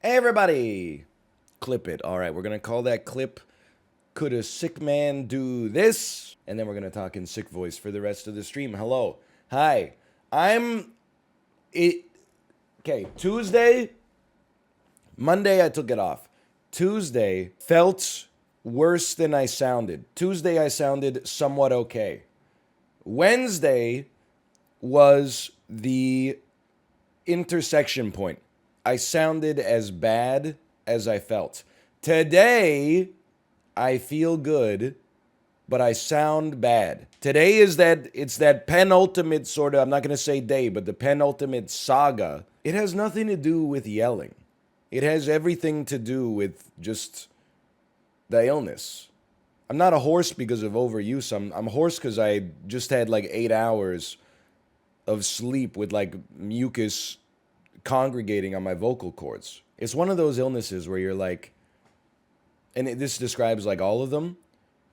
Hey everybody! Clip it. Alright, we're gonna call that clip Could a Sick Man Do This? And then we're gonna talk in sick voice for the rest of the stream. Hello. Hi. I'm it okay, Tuesday, Monday I took it off. Tuesday felt worse than I sounded. Tuesday I sounded somewhat okay. Wednesday was the intersection point. I sounded as bad as I felt. Today, I feel good, but I sound bad. Today is it's that penultimate sort of, I'm not going to say day, but the penultimate saga. It has nothing to do with yelling. It has everything to do with just the illness. I'm not a horse because of overuse. I'm hoarse because I just had like 8 hours of sleep with like mucus congregating on my vocal cords. It's one of those illnesses where you're like, and this describes like all of them.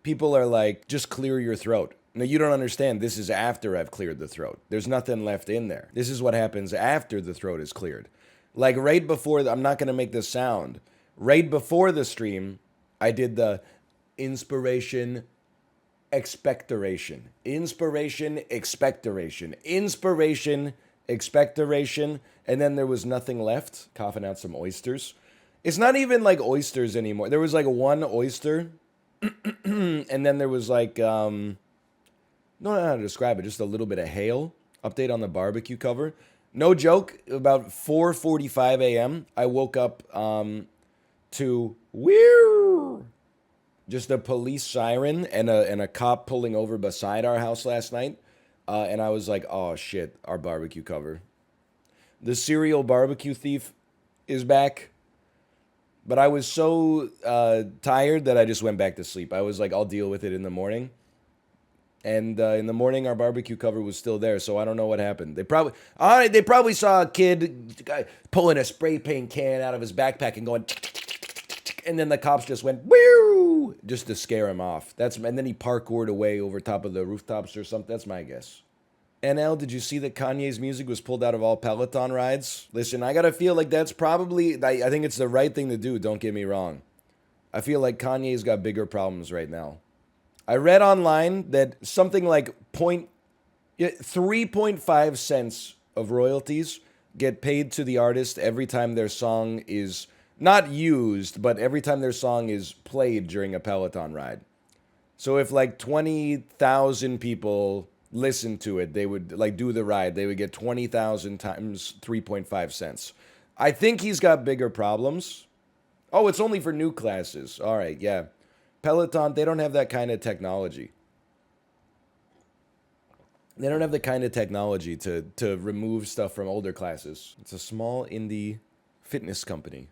People are like, just clear your throat. No, you don't understand. This is after I've cleared the throat. There's nothing left in there. This is what happens after the throat is cleared. Like right before, I'm not going to make this sound. Right before the stream, I did the inspiration, expectoration. Inspiration, expectoration. Inspiration, expectoration. And then there was nothing left. Coughing out some oysters. It's not even like oysters anymore. There was like one oyster. And then there was like, don't know how to describe it. Just a little bit of hail. Update on the barbecue cover. No joke. About 4:45 a.m. I woke up to weird. Just a police siren and a cop pulling over beside our house last night. And I was like, oh shit, our barbecue cover. The serial barbecue thief is back. But I was so tired that I just went back to sleep. I was like, I'll deal with it in the morning. And in the morning, our barbecue cover was still there, so I don't know what happened. They probably saw a kid pulling a spray paint can out of his backpack and going, and then the cops just went, woo, just to scare him off. And then he parkoured away over top of the rooftops or something. That's my guess. NL, did you see that Kanye's music was pulled out of all Peloton rides? Listen, I gotta feel like that's probably, I think it's the right thing to do, don't get me wrong. I feel like Kanye's got bigger problems right now. I read online that something like 3.5 cents of royalties get paid to the artist every time their song is not used, but every time their song is played during a Peloton ride. So if like 20,000 people listen to it, they would like do the ride, they would get 20,000 times 3.5 cents. I think he's got bigger problems. Oh, it's only for new classes. All right, yeah. Peloton, they don't have that kind of technology. They don't have the kind of technology to remove stuff from older classes. It's a small indie fitness company.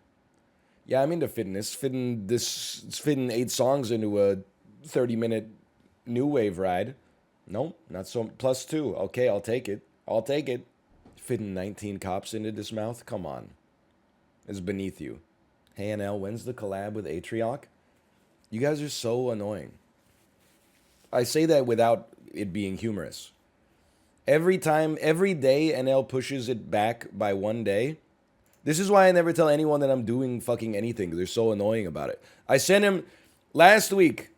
Yeah, I'm into fitness. Fitting 8 songs into a 30-minute new wave ride. No, not so. +2. Okay, I'll take it. I'll take it. Fitting 19 cops into this mouth? Come on. It's beneath you. Hey, NL, when's the collab with atrioc? You guys are so annoying. I say that without it being humorous. Every day NL pushes it back by 1 day. This is why I never tell anyone that I'm doing fucking anything. They're so annoying about it. I sent him last week.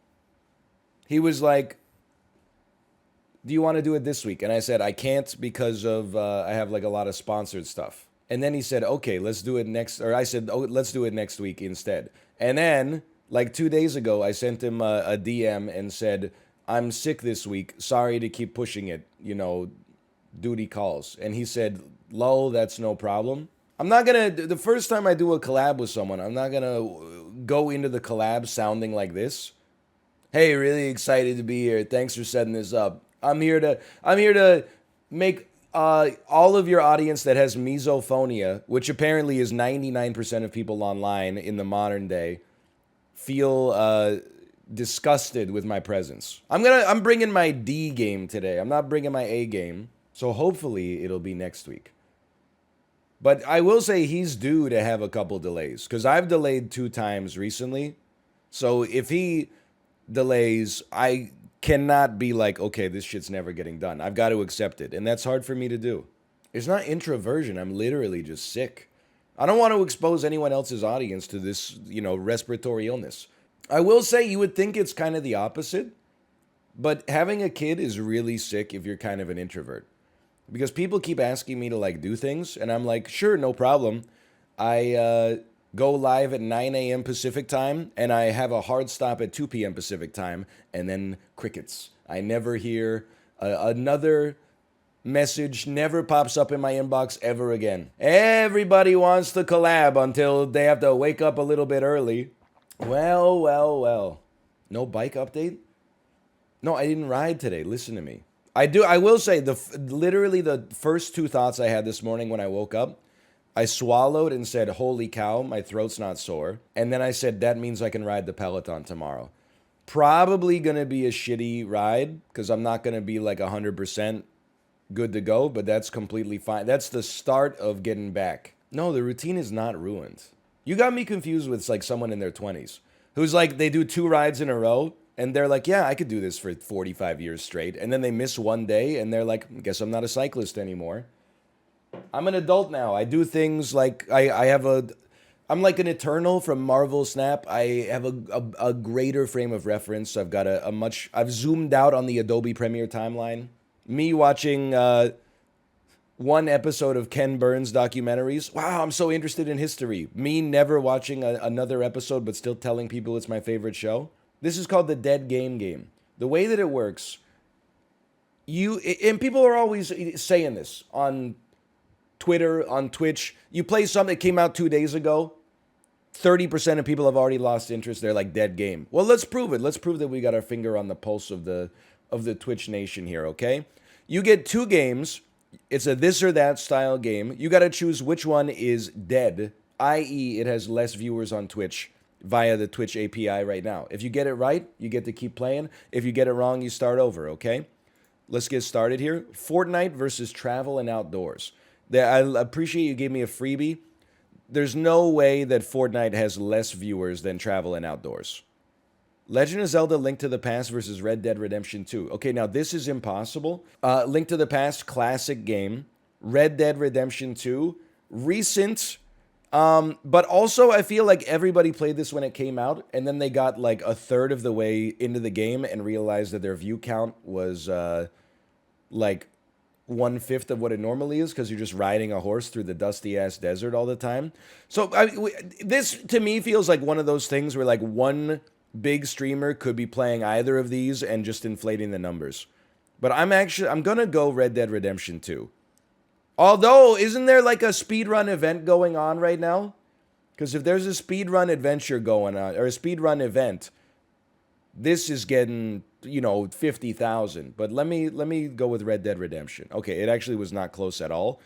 He was like, do you want to do it this week? And I said, I can't because of, I have like a lot of sponsored stuff. And then he said, okay, let's do it next. Or I said, oh, let's do it next week instead. And then like 2 days ago, I sent him a DM and said, I'm sick this week. Sorry to keep pushing it. You know, duty calls. And he said, lol, that's no problem. I'm not going to, the first time I do a collab with someone, I'm not going to go into the collab sounding like this. Hey, really excited to be here. Thanks for setting this up. I'm here to make all of your audience that has misophonia, which apparently is 99% of people online in the modern day, feel disgusted with my presence. I'm bringing my D game today. I'm not bringing my A game. So hopefully it'll be next week. But I will say he's due to have a couple delays because I've delayed 2 times recently. So if he delays, I cannot be like, okay, this shit's never getting done. I've got to accept it. And that's hard for me to do. It's not introversion. I'm literally just sick. I don't want to expose anyone else's audience to this, respiratory illness. I will say you would think it's kind of the opposite, but having a kid is really sick if you're kind of an introvert. Because people keep asking me to like do things, and I'm like, sure, no problem. I go live at 9 a.m. Pacific time, and I have a hard stop at 2 p.m. Pacific time, and then crickets. I never hear another message, never pops up in my inbox ever again. Everybody wants to collab until they have to wake up a little bit early. Well. No bike update? No, I didn't ride today. Listen to me. I will say, literally the first two thoughts I had this morning when I woke up, I swallowed and said, holy cow, my throat's not sore. And then I said, that means I can ride the Peloton tomorrow. Probably going to be a shitty ride because I'm not going to be like 100% good to go, but that's completely fine. That's the start of getting back. No, the routine is not ruined. You got me confused with like someone in their 20s who's like, they do 2 rides in a row. And they're like, yeah, I could do this for 45 years straight. And then they miss one day and they're like, guess I'm not a cyclist anymore. I'm an adult now. I do things like I'm like an Eternal from Marvel Snap. I have a greater frame of reference. I've got I've zoomed out on the Adobe Premiere timeline. Me watching one episode of Ken Burns documentaries. Wow, I'm so interested in history. Me never watching another episode but still telling people it's my favorite show. This is called the dead game. The way that it works, and people are always saying this on Twitter, on Twitch. You play something that came out 2 days ago, 30% of people have already lost interest. They're like, dead game. Well, let's prove it. Let's prove that we got our finger on the pulse of the Twitch nation here, okay? You get 2 games. It's a this or that style game. You got to choose which one is dead, i.e. it has less viewers on Twitch via the Twitch API right now. If you get it right, you get to keep playing. If you get it wrong, you start over, okay? Let's get started here. Fortnite versus travel and outdoors. I appreciate you gave me a freebie. There's no way that Fortnite has less viewers than travel and outdoors. Legend of Zelda Link to the Past versus Red Dead Redemption 2. Okay, now this is impossible. Link to the Past, classic game. Red Dead Redemption 2, recent. But also, I feel like everybody played this when it came out, and then they got like a third of the way into the game and realized that their view count was like 1/5 of what it normally is because you're just riding a horse through the dusty-ass desert all the time. So this, to me, feels like one of those things where like one big streamer could be playing either of these and just inflating the numbers. But I'm going to go Red Dead Redemption 2. Although, isn't there like a speedrun event going on right now? Because if there's a speedrun adventure going on, or a speedrun event, this is getting, 50,000. But let me go with Red Dead Redemption. Okay, it actually was not close at all.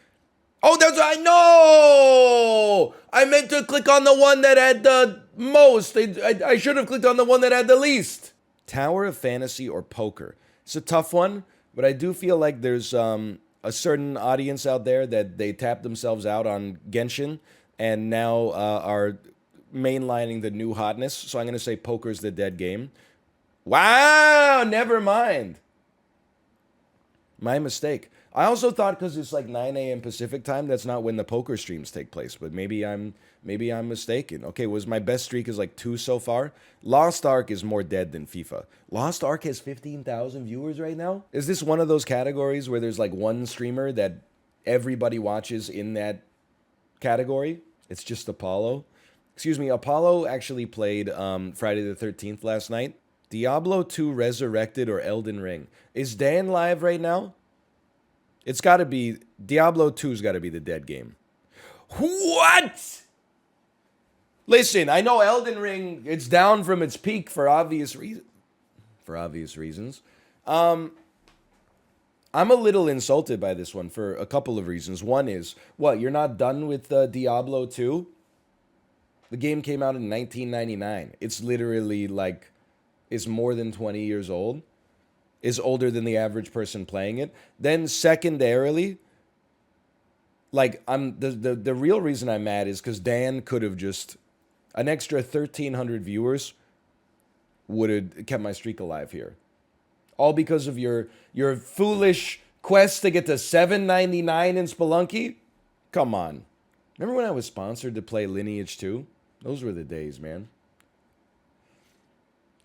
Oh, I know! I meant to click on the one that had the most. I should have clicked on the one that had the least. Tower of Fantasy or poker? It's a tough one, but I do feel like there's a certain audience out there that they tapped themselves out on Genshin and now are mainlining the new hotness. So I'm going to say poker's the dead game. Wow, never mind. My mistake. I also thought because it's like 9 a.m. Pacific time, that's not when the poker streams take place. But maybe I'm mistaken. Okay, was my best streak is like 2 so far. Lost Ark is more dead than FIFA. Lost Ark has 15,000 viewers right now. Is this one of those categories where there's like one streamer that everybody watches in that category? It's just Apollo. Excuse me, Apollo actually played Friday the 13th last night. Diablo 2 Resurrected or Elden Ring. Is Dan live right now? It's got to be, Diablo 2's got to be the dead game. What? Listen, I know Elden Ring, it's down from its peak for obvious reasons. I'm a little insulted by this one for a couple of reasons. One is, what, you're not done with Diablo 2? The game came out in 1999. It's literally like, it's more than 20 years old. Is older than the average person playing it. Then secondarily, like the real reason I'm mad is because Dan could have just an extra 1,300 viewers would have kept my streak alive here. All because of your foolish quest to get to $7.99 in Spelunky? Come on. Remember when I was sponsored to play Lineage 2? Those were the days, man.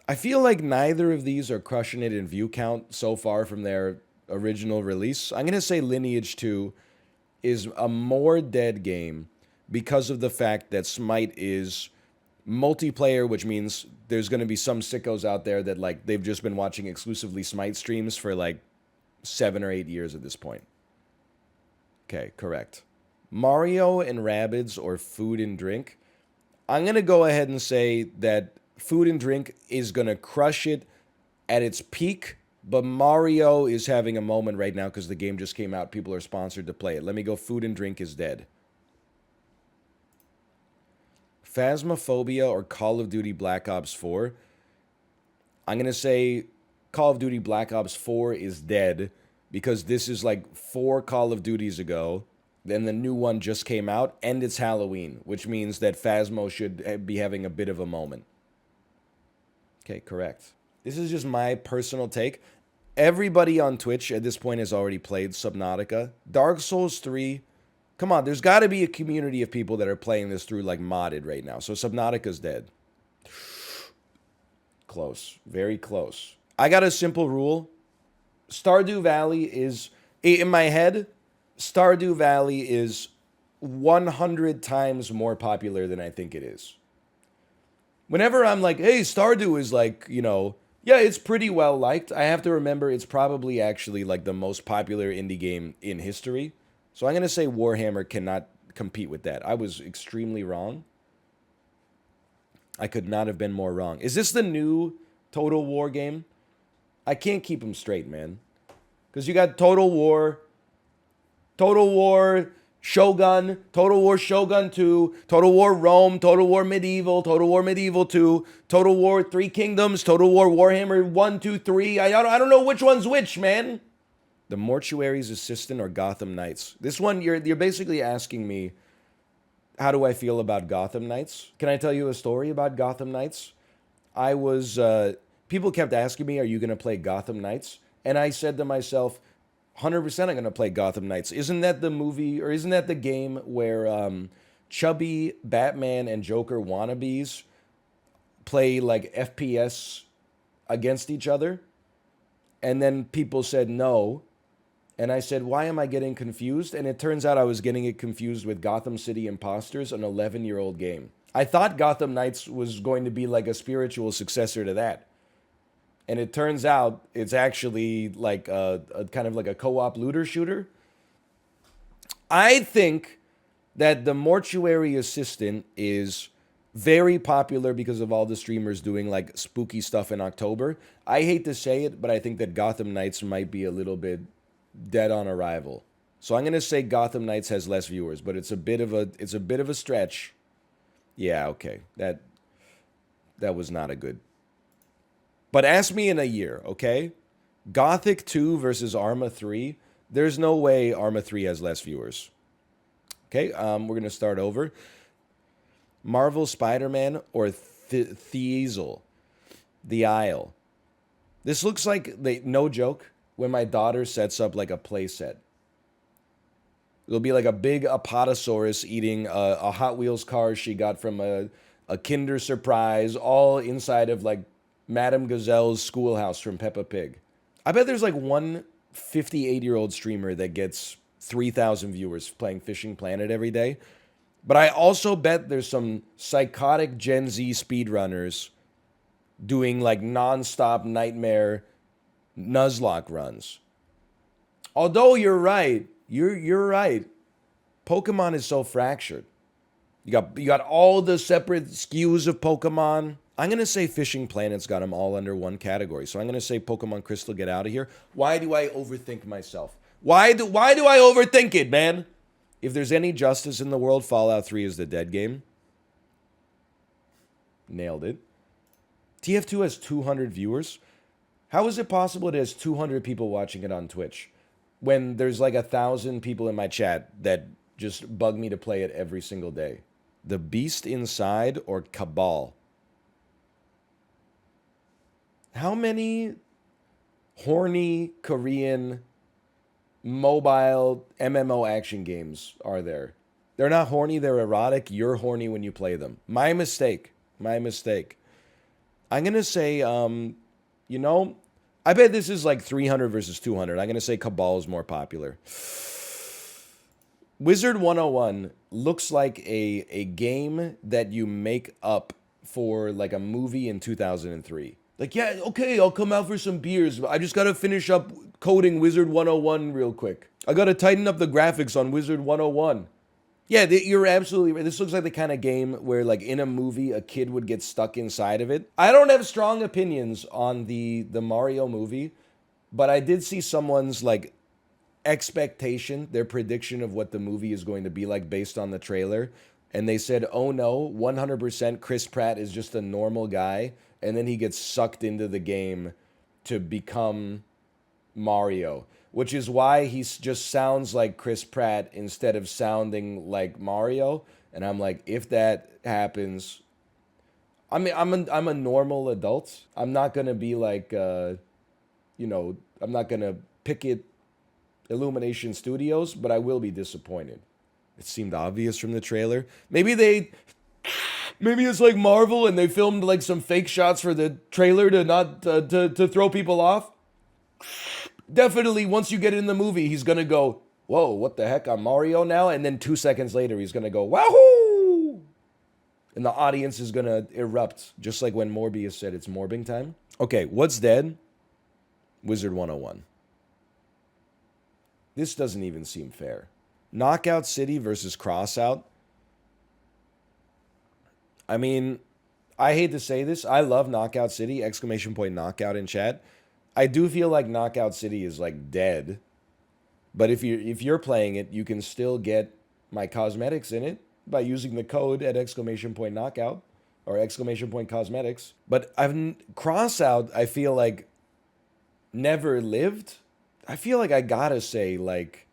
I feel like neither of these are crushing it in view count so far from their original release. I'm going to say Lineage 2 is a more dead game because of the fact that Smite is multiplayer, which means there's going to be some sickos out there that like they've just been watching exclusively Smite streams for like 7 or 8 years at this point. Okay, correct. Mario and Rabbids or Food and Drink. I'm going to go ahead and say that Food and Drink is going to crush it at its peak, but Mario is having a moment right now because the game just came out. People are sponsored to play it. Let me go Food and Drink is dead. Phasmophobia or Call of Duty Black Ops 4. I'm going to say Call of Duty Black Ops 4 is dead because this is like 4 Call of Duties ago. Then the new one just came out and it's Halloween, which means that Phasmo should be having a bit of a moment. Okay, correct. This is just my personal take. Everybody on Twitch at this point has already played Subnautica. Dark Souls 3. Come on, there's got to be a community of people that are playing this through like modded right now. So Subnautica's dead. Close. Very close. I got a simple rule. Stardew Valley is, in my head, Stardew Valley is 100 times more popular than I think it is. Whenever I'm like, hey, Stardew is like, you know, yeah, it's pretty well liked. I have to remember it's probably actually like the most popular indie game in history. So I'm going to say Warhammer cannot compete with that. I was extremely wrong. I could not have been more wrong. Is this the new Total War game? I can't keep them straight, man. Because you got Total War Shogun, Total War Shogun 2, Total War Rome, Total War Medieval 2, Total War 3 Kingdoms, Total War Warhammer 1, 2, 3. I don't know which one's which, man. The Mortuary's Assistant or Gotham Knights. This one, you're basically asking me, how do I feel about Gotham Knights? Can I tell you a story about Gotham Knights? People kept asking me, are you going to play Gotham Knights? And I said to myself, 100% I'm going to play Gotham Knights. Isn't that the movie, or isn't that the game where chubby Batman and Joker wannabes play like FPS against each other? And then people said no. And I said, why am I getting confused? And it turns out I was getting it confused with Gotham City Imposters, an 11-year-old game. I thought Gotham Knights was going to be like a spiritual successor to that. And it turns out it's actually like a kind of like a co-op looter shooter. I think that the Mortuary Assistant is very popular because of all the streamers doing like spooky stuff in October. I hate to say it, but I think that Gotham Knights might be a little bit dead on arrival. So I'm going to say Gotham Knights has less viewers, but it's a bit of a stretch. Yeah, okay. That was not a good. But ask me in a year, okay? Gothic 2 versus Arma 3. There's no way Arma 3 has less viewers. Okay, we're going to start over. Marvel Spider-Man or Theazel. The Isle. This looks like, no joke, when my daughter sets up like a play set. It'll be like a big Apatosaurus eating a Hot Wheels car she got from a Kinder Surprise, all inside of like Madame Gazelle's schoolhouse from Peppa Pig. I bet there's like one 58-year-old streamer that gets 3,000 viewers playing Fishing Planet every day. But I also bet there's some psychotic Gen Z speedrunners doing like nonstop nightmare Nuzlocke runs. Although you're right, you're right. Pokemon is so fractured. You got all the separate SKUs of Pokemon. I'm going to say Fishing Planet's got them all under one category. So I'm going to say Pokemon Crystal, get out of here. Why do I overthink myself? Why do I overthink it, man? If there's any justice in the world, Fallout 3 is the dead game. Nailed it. TF2 has 200 viewers. How is it possible it has 200 people watching it on Twitch when there's like 1,000 people in my chat that just bug me to play it every single day? The Beast Inside or Cabal? How many horny Korean mobile MMO action games are there? They're not horny, they're erotic. You're horny when you play them. My mistake. My mistake. I'm going to say, you know, I bet this is like 300 versus 200. I'm going to say Cabal is more popular. Wizard 101 looks like a game that you make up for like a movie in 2003. Like, yeah, okay, I'll come out for some beers. I just got to finish up coding Wizard 101 real quick. I got to tighten up the graphics on Wizard 101. Yeah, you're absolutely right. This looks like the kind of game where, like, in a movie, a kid would get stuck inside of it. I don't have strong opinions on the Mario movie, but I did see someone's, like, expectation, their prediction of what the movie is going to be like based on the trailer. And they said, oh no, 100% Chris Pratt is just a normal guy. And then he gets sucked into the game to become Mario, which is why he just sounds like Chris Pratt instead of sounding like Mario. And I'm like, if that happens, I mean, I'm a normal adult. I'm not gonna be like, I'm not gonna picket Illumination Studios, but I will be disappointed. It seemed obvious from the trailer. Maybe it's like Marvel and they filmed like some fake shots for the trailer to not to throw people off. Definitely, once you get in the movie, he's gonna go, whoa, what the heck, I'm Mario now? And then 2 seconds later, he's gonna go, wahoo! And the audience is gonna erupt, just like when Morbius said it's morbing time. Okay, what's dead? Wizard 101. This doesn't even seem fair. Knockout City versus Crossout. I mean, I hate to say this. I love Knockout City, ! Knockout in chat. I do feel like Knockout City is like dead. But if you're playing it, you can still get my cosmetics in it by using the code at ! Knockout or ! Cosmetics. But Crossout, I feel like never lived. I feel like I gotta say, like,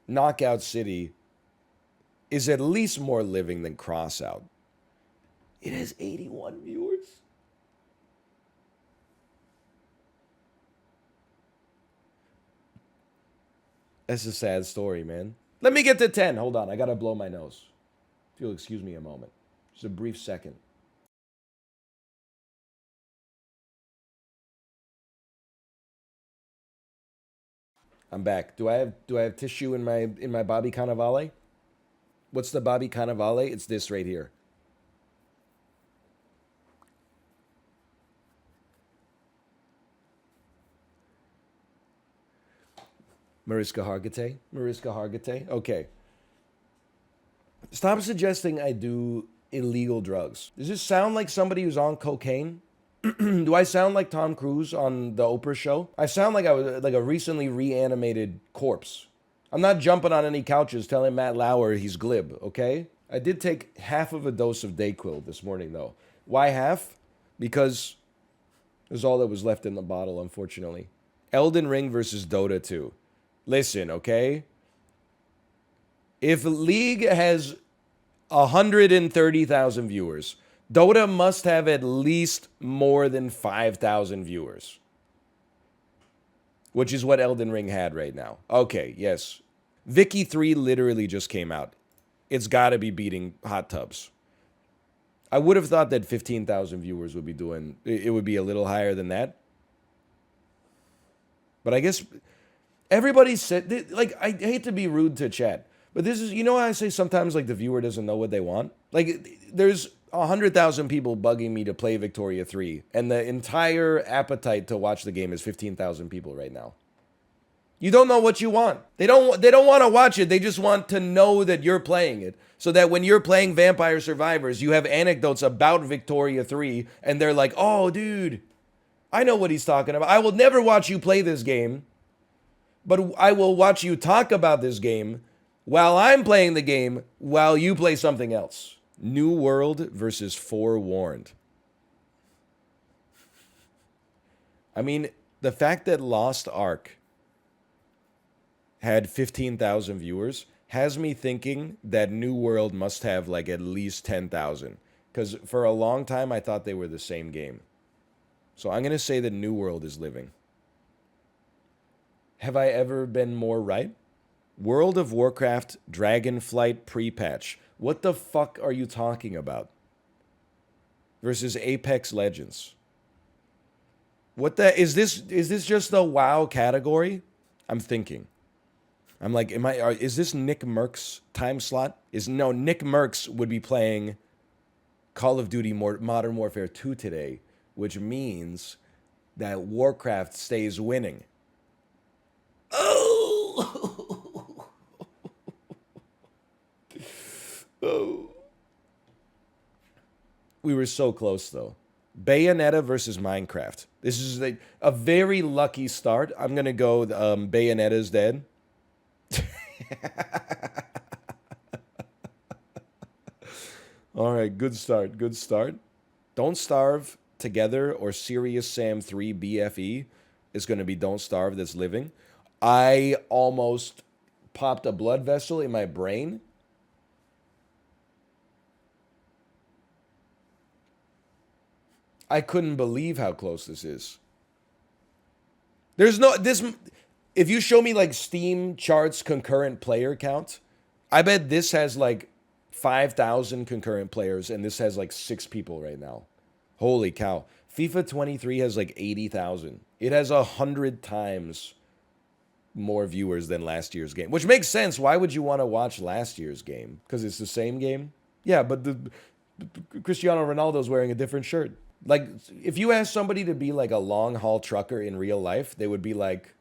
Knockout City is at least more living than Crossout. It has 81 viewers. That's a sad story, man. Let me get to 10. Hold on, I gotta blow my nose. If you'll excuse me a moment. Just a brief second. I'm back. Do I have tissue in my Bobby Cannavale? What's the Bobby Cannavale? It's this right here. Mariska Hargitay. Okay. Stop suggesting I do illegal drugs. Does this sound like somebody who's on cocaine? Do I sound like Tom Cruise on the Oprah show? I sound like I was like a recently reanimated corpse. I'm not jumping on any couches telling Matt Lauer he's glib, okay? I did take half of a dose of Dayquil this morning, though. Why half? Because it was all that was left in the bottle, unfortunately. Elden Ring versus Dota 2. Listen, okay? If League has 130,000 viewers, Dota must have at least more than 5,000 viewers. Which is what Elden Ring had right now. Okay, yes. Vicky 3 literally just came out. It's got to be beating Hot Tubs. I would have thought that 15,000 viewers would be doing... It would be a little higher than that. But I guess... Everybody said... Like, I hate to be rude to chat. But this is... You know how I say sometimes, like, the viewer doesn't know what they want? Like, there's 100,000 people bugging me to play Victoria 3. And the entire appetite to watch the game is 15,000 people right now. You don't know what you want. They don't want to watch it. They just want to know that you're playing it. So that when you're playing Vampire Survivors, you have anecdotes about Victoria 3. And they're like, oh, dude, I know what he's talking about. I will never watch you play this game. But I will watch you talk about this game while I'm playing the game while you play something else. New World versus Forewarned. I mean, the fact that Lost Ark had 15,000 viewers has me thinking that New World must have like at least 10,000. Because for a long time, I thought they were the same game. So I'm going to say that New World is living. Have I ever been more right? World of Warcraft Dragonflight pre-patch. What the fuck are you talking about? Versus Apex Legends. What the is this just the WoW category? I'm thinking. I'm like, is this Nick Merck's time slot? Nick Merckx would be playing Call of Duty Modern Warfare 2 today, which means that Warcraft stays winning. Oh! Oh. We were so close, though. Bayonetta versus Minecraft. This is a very lucky start. I'm going to go Bayonetta's dead. All right, good start. Good start. Don't Starve Together or Serious Sam 3 BFE is going to be Don't Starve That's Living. I almost popped a blood vessel in my brain. I couldn't believe how close this is. There's no this. If you show me like Steam charts concurrent player count, I bet this has like 5,000 concurrent players, and this has like 6 people right now. Holy cow! FIFA 23 has like 80,000. It has 100 times more viewers than last year's game, which makes sense. Why would you want to watch last year's game? Because it's the same game. Yeah, but the Cristiano Ronaldo's wearing a different shirt. Like, if you ask somebody to be like a long haul trucker in real life, they would be like,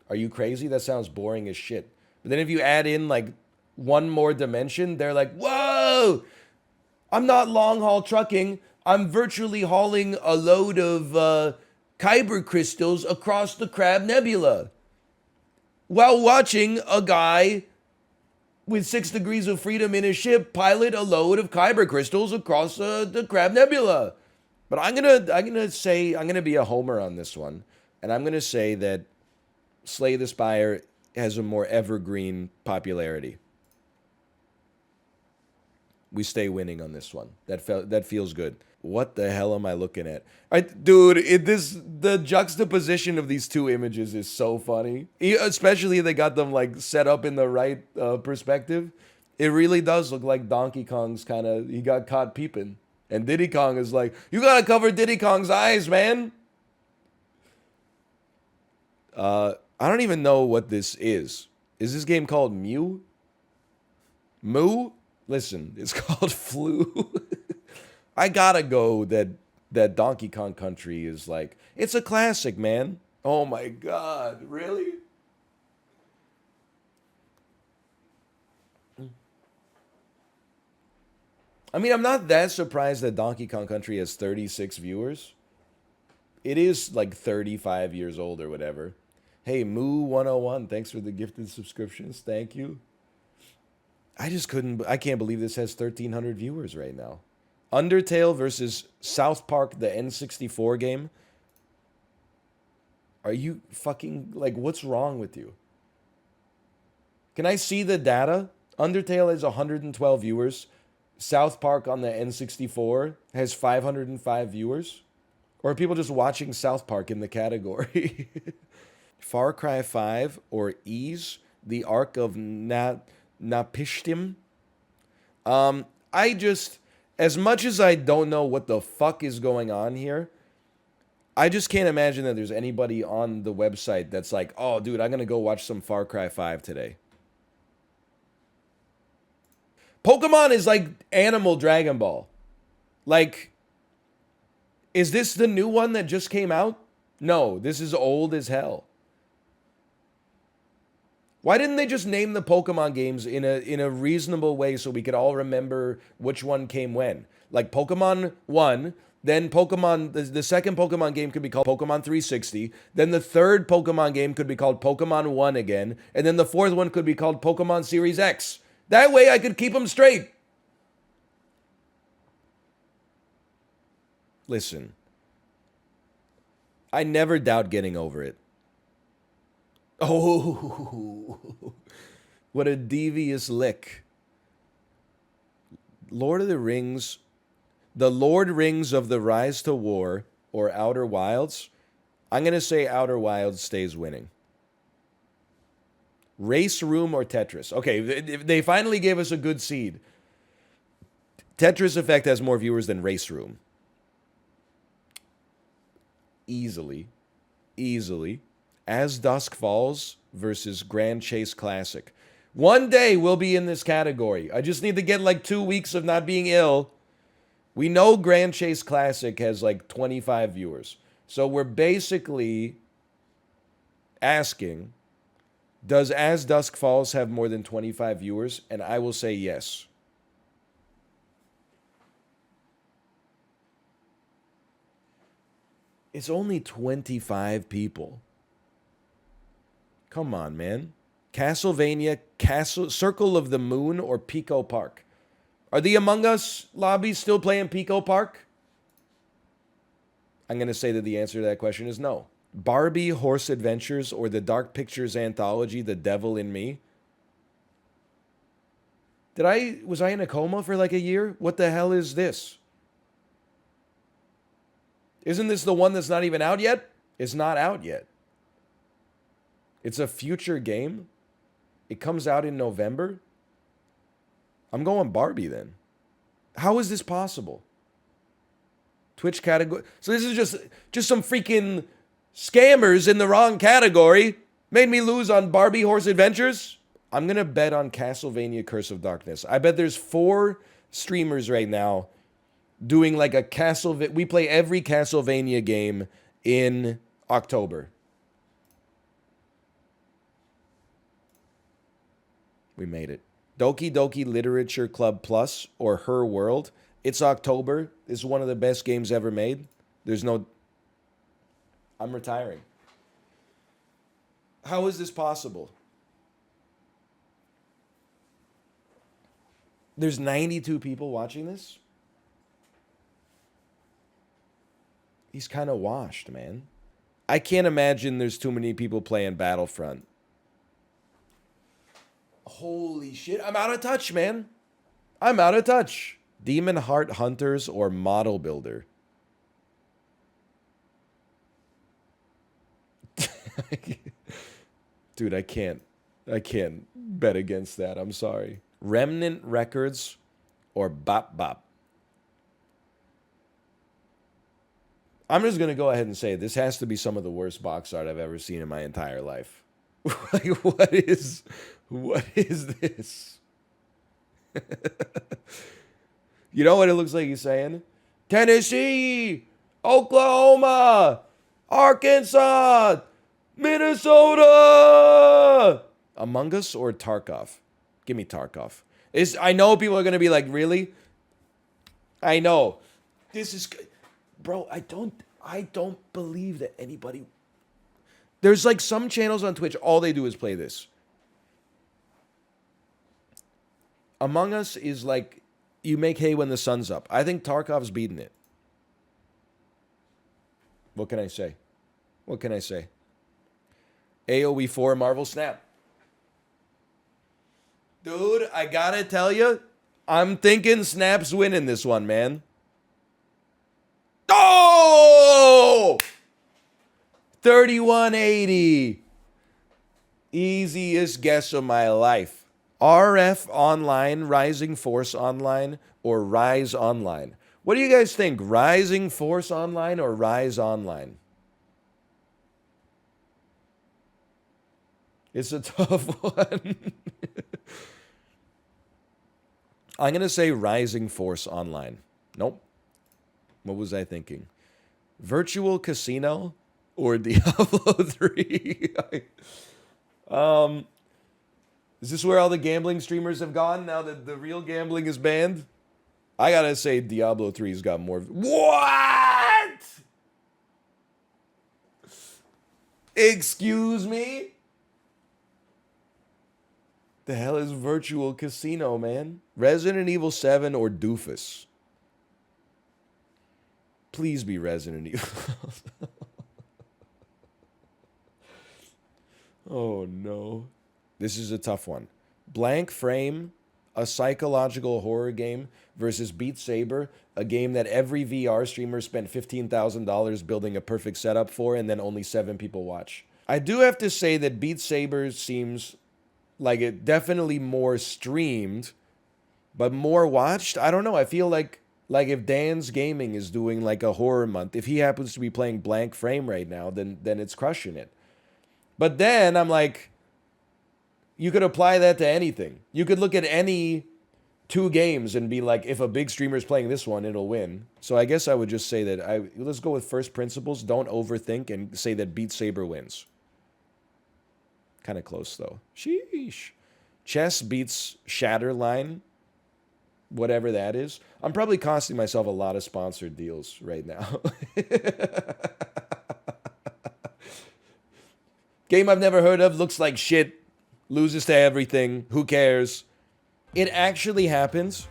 are you crazy? That sounds boring as shit. But then if you add in like one more dimension, they're like, whoa, I'm not long haul trucking. I'm virtually hauling a load of kyber crystals across the Crab Nebula while watching a guy with 6 degrees of freedom in his ship pilot a load of kyber crystals across the Crab Nebula. But I'm gonna be a homer on this one, and I'm gonna say that Slay the Spire has a more evergreen popularity. We stay winning on this one. That feels good. What the hell am I looking at? Dude, the juxtaposition of these two images is so funny. Especially they got them like set up in the right perspective. It really does look like Donkey Kong's he got caught peeping. And Diddy Kong is like, you gotta cover Diddy Kong's eyes, man. I don't even know what this is. Is this game called Mew? Moo? Listen, it's called Flu. I gotta go that Donkey Kong Country is like, it's a classic, man. Oh my God, really? I mean, I'm not that surprised that Donkey Kong Country has 36 viewers. It is like 35 years old or whatever. Hey, Moo101, thanks for the gifted subscriptions. Thank you. I can't believe this has 1,300 viewers right now. Undertale versus South Park, the N64 game. Are you fucking, like, what's wrong with you? Can I see the data? Undertale has 112 viewers. South Park on the N64 has 505 viewers. Or are people just watching South Park in the category? Far Cry 5 or Ease, the Ark of Napishtim. As much as I don't know what the fuck is going on here, I just can't imagine that there's anybody on the website that's like, oh, dude, I'm going to go watch some Far Cry 5 today. Pokemon is like Animal Dragon Ball. Like, is this the new one that just came out? No, this is old as hell. Why didn't they just name the Pokemon games in a reasonable way so we could all remember which one came when? Like Pokemon 1, then the second Pokemon game could be called Pokemon 360, then the third Pokemon game could be called Pokemon 1 again, and then the fourth one could be called Pokemon Series X. That way I could keep them straight. Listen, I never doubt getting over it. Oh, what a devious lick. Lord of the Rings, the Lord Rings of the Rise to War, or Outer Wilds. I'm going to say Outer Wilds stays winning. Race Room or Tetris? Okay, they finally gave us a good seed. Tetris Effect has more viewers than Race Room. Easily. As Dusk Falls versus Grand Chase Classic. One day we'll be in this category. I just need to get like 2 weeks of not being ill. We know Grand Chase Classic has like 25 viewers. So we're basically asking, does As Dusk Falls have more than 25 viewers? And I will say yes. It's only 25 people. Come on, man. Castlevania, Circle of the Moon, or Pico Park? Are the Among Us lobbies still playing Pico Park? I'm going to say that the answer to that question is no. Barbie Horse Adventures or the Dark Pictures anthology, The Devil in Me? Was I in a coma for like a year? What the hell is this? Isn't this the one that's not even out yet? It's not out yet. It's a future game. It comes out in November. I'm going Barbie then. How is this possible? Twitch category. So this is just some freaking scammers in the wrong category. Made me lose on Barbie Horse Adventures. I'm going to bet on Castlevania Curse of Darkness. I bet there's 4 streamers right now doing like a Castlevania. We play every Castlevania game in October. We made it. Doki Doki Literature Club Plus or Her World. It's October. It's one of the best games ever made. There's no... I'm retiring. How is this possible? There's 92 people watching this? He's kind of washed, man. I can't imagine there's too many people playing Battlefront. Holy shit, I'm out of touch, man. I'm out of touch. Demon Heart Hunters or Model Builder? Dude, I can't bet against that. I'm sorry. Remnant Records or Bop Bop? I'm just going to go ahead and say this has to be some of the worst box art I've ever seen in my entire life. Like, what is this? You know what it looks like he's saying? Tennessee, Oklahoma, Arkansas, Minnesota. Among Us or Tarkov? Give me Tarkov. I know people are going to be like, really? I know. This is... Bro, I don't believe that anybody... There's like some channels on Twitch, all they do is play this. Among Us is like, you make hay when the sun's up. I think Tarkov's beating it. What can I say? AoE 4 Marvel Snap. Dude, I gotta tell you, I'm thinking Snap's winning this one, man. Oh! 3180. Easiest guess of my life. RF Online, Rising Force Online, or Rise Online? What do you guys think? Rising Force Online or Rise Online? It's a tough one. I'm going to say Rising Force Online. Nope. What was I thinking? Virtual Casino or Diablo 3? Is this where all the gambling streamers have gone now that the real gambling is banned? I got to say Diablo 3's got more. What? Excuse me? The hell is Virtual Casino, man? Resident Evil 7 or Doofus? Please be Resident Evil. Oh, no. This is a tough one. Blank Frame, a psychological horror game, versus Beat Saber, a game that every VR streamer spent $15,000 building a perfect setup for and then only 7 people watch. I do have to say that Beat Saber seems Like, it definitely more streamed, but more watched. I don't know. I feel like if Dan's Gaming is doing like a horror month, if he happens to be playing Blank Frame right now, then it's crushing it. But then I'm like, you could apply that to anything. You could look at any 2 games and be like, if a big streamer is playing this one, it'll win. So I guess I would just say that let's go with first principles. Don't overthink and say that Beat Saber wins. Kind of close though. Sheesh. Chess beats Shatterline, whatever that is. I'm probably costing myself a lot of sponsored deals right now. Game I've never heard of, looks like shit, loses to everything, who cares? It actually happens.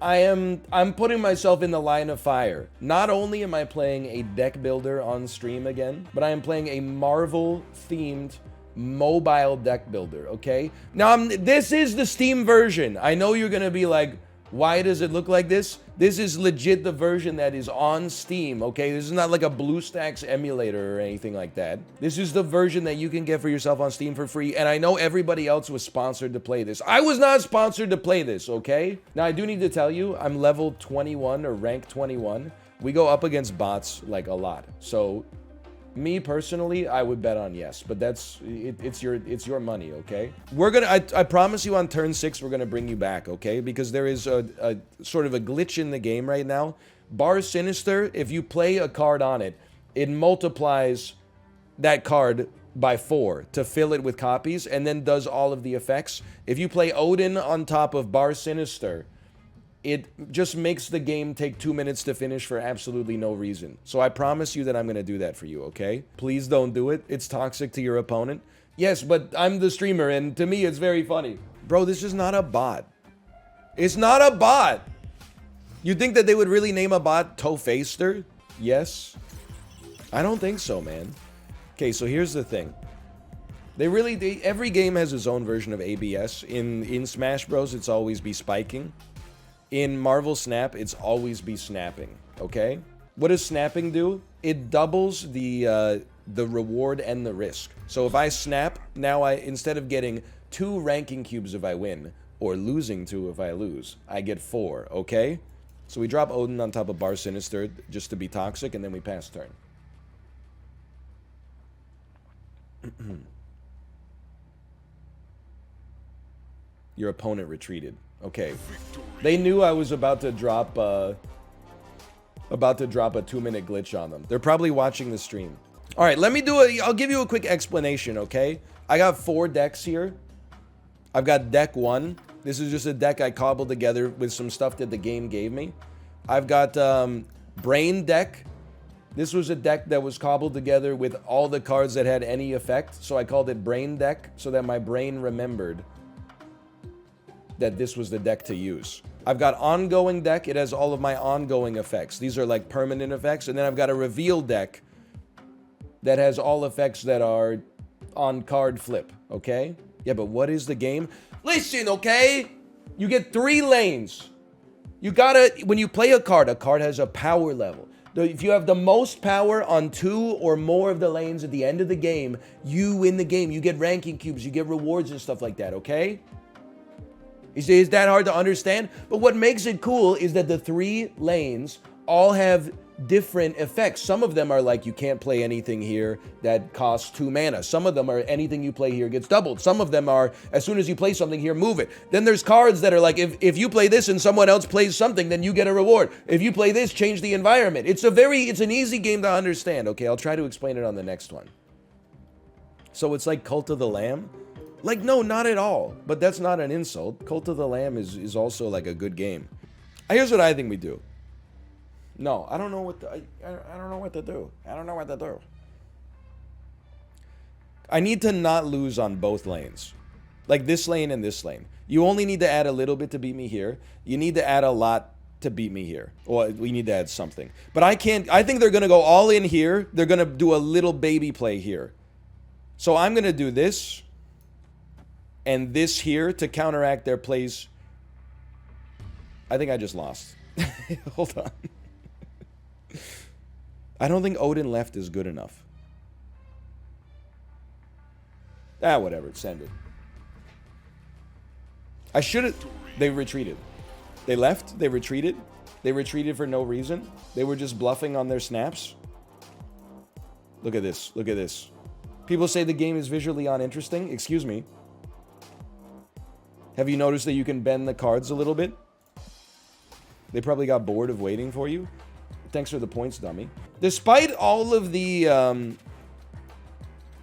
I'm putting myself in the line of fire. Not only am I playing a deck builder on stream again, but I am playing a Marvel-themed mobile deck builder, okay? Now, this is the Steam version. I know you're gonna be like, why does it look like this? This is legit the version that is on Steam, okay? This is not like a BlueStacks emulator or anything like that. This is the version that you can get for yourself on Steam for free, and I know everybody else was sponsored to play this. I was not sponsored to play this, okay? Now, I do need to tell you, I'm level 21 or rank 21. We go up against bots, like, a lot. So, me personally, I would bet on yes, but it's your money, okay? We're gonna, I promise you on turn 6, we're gonna bring you back, okay? Because there is a sort of a glitch in the game right now. Bar Sinister, if you play a card on it, it multiplies that card by 4 to fill it with copies and then does all of the effects. If you play Odin on top of Bar Sinister, it just makes the game take 2 minutes to finish for absolutely no reason. So I promise you that I'm going to do that for you, okay? Please don't do it. It's toxic to your opponent. Yes, but I'm the streamer, and to me, it's very funny. Bro, this is not a bot. It's not a bot. You think that they would really name a bot Tofaster? Yes. I don't think so, man. Okay, so here's the thing. Every game has its own version of ABS. In Smash Bros, it's always be spiking. In Marvel Snap, it's always be snapping, okay? What does snapping do? It doubles the reward and the risk. So if I snap, now instead of getting 2 ranking cubes if I win, or losing 2 if I lose, I get 4, okay? So we drop Odin on top of Bar Sinister just to be toxic, and then we pass turn. Your opponent retreated. Okay. They knew I was about to drop a 2-minute glitch on them. They're probably watching the stream. All right, I'll give you a quick explanation, okay? I got 4 decks here. I've got deck 1. This is just a deck I cobbled together with some stuff that the game gave me. I've got Brain deck. This was a deck that was cobbled together with all the cards that had any effect. So I called it Brain deck so that my brain remembered that this was the deck to use. I've got Ongoing deck. It has all of my ongoing effects. These are like permanent effects. And then I've got a Reveal deck that has all effects that are on card flip, okay? Yeah, but what is the game? Listen, okay? You get 3 lanes. You gotta, when you play a card has a power level. If you have the most power on 2 or more of the lanes at the end of the game, you win the game. You get ranking cubes, you get rewards and stuff like that, okay? Is that hard to understand? But what makes it cool is that the 3 lanes all have different effects. Some of them are like, you can't play anything here that costs 2 mana. Some of them are, anything you play here gets doubled. Some of them are, as soon as you play something here, move it. Then there's cards that are like, if you play this and someone else plays something, then you get a reward. If you play this, change the environment. It's an easy game to understand. Okay, I'll try to explain it on the next one. So it's like Cult of the Lamb? Like, no, not at all. But that's not an insult. Cult of the Lamb is also like a good game. Here's what I think we do. No, I don't know what I don't know what to do. I don't know what to do. I need to not lose on both lanes. Like this lane and this lane. You only need to add a little bit to beat me here. You need to add a lot to beat me here. Or we need to add something. But I think they're going to go all in here. They're going to do a little baby play here. So I'm going to do this and this here to counteract their plays. I think I just lost. Hold on. I don't think Odin left is good enough. Whatever. Send it. I should have. They retreated. They left. They retreated. They retreated for no reason. They were just bluffing on their snaps. Look at this. Look at this. People say the game is visually uninteresting. Excuse me. Have you noticed that you can bend the cards a little bit? They probably got bored of waiting for you. Thanks for the points, dummy. Despite all of the,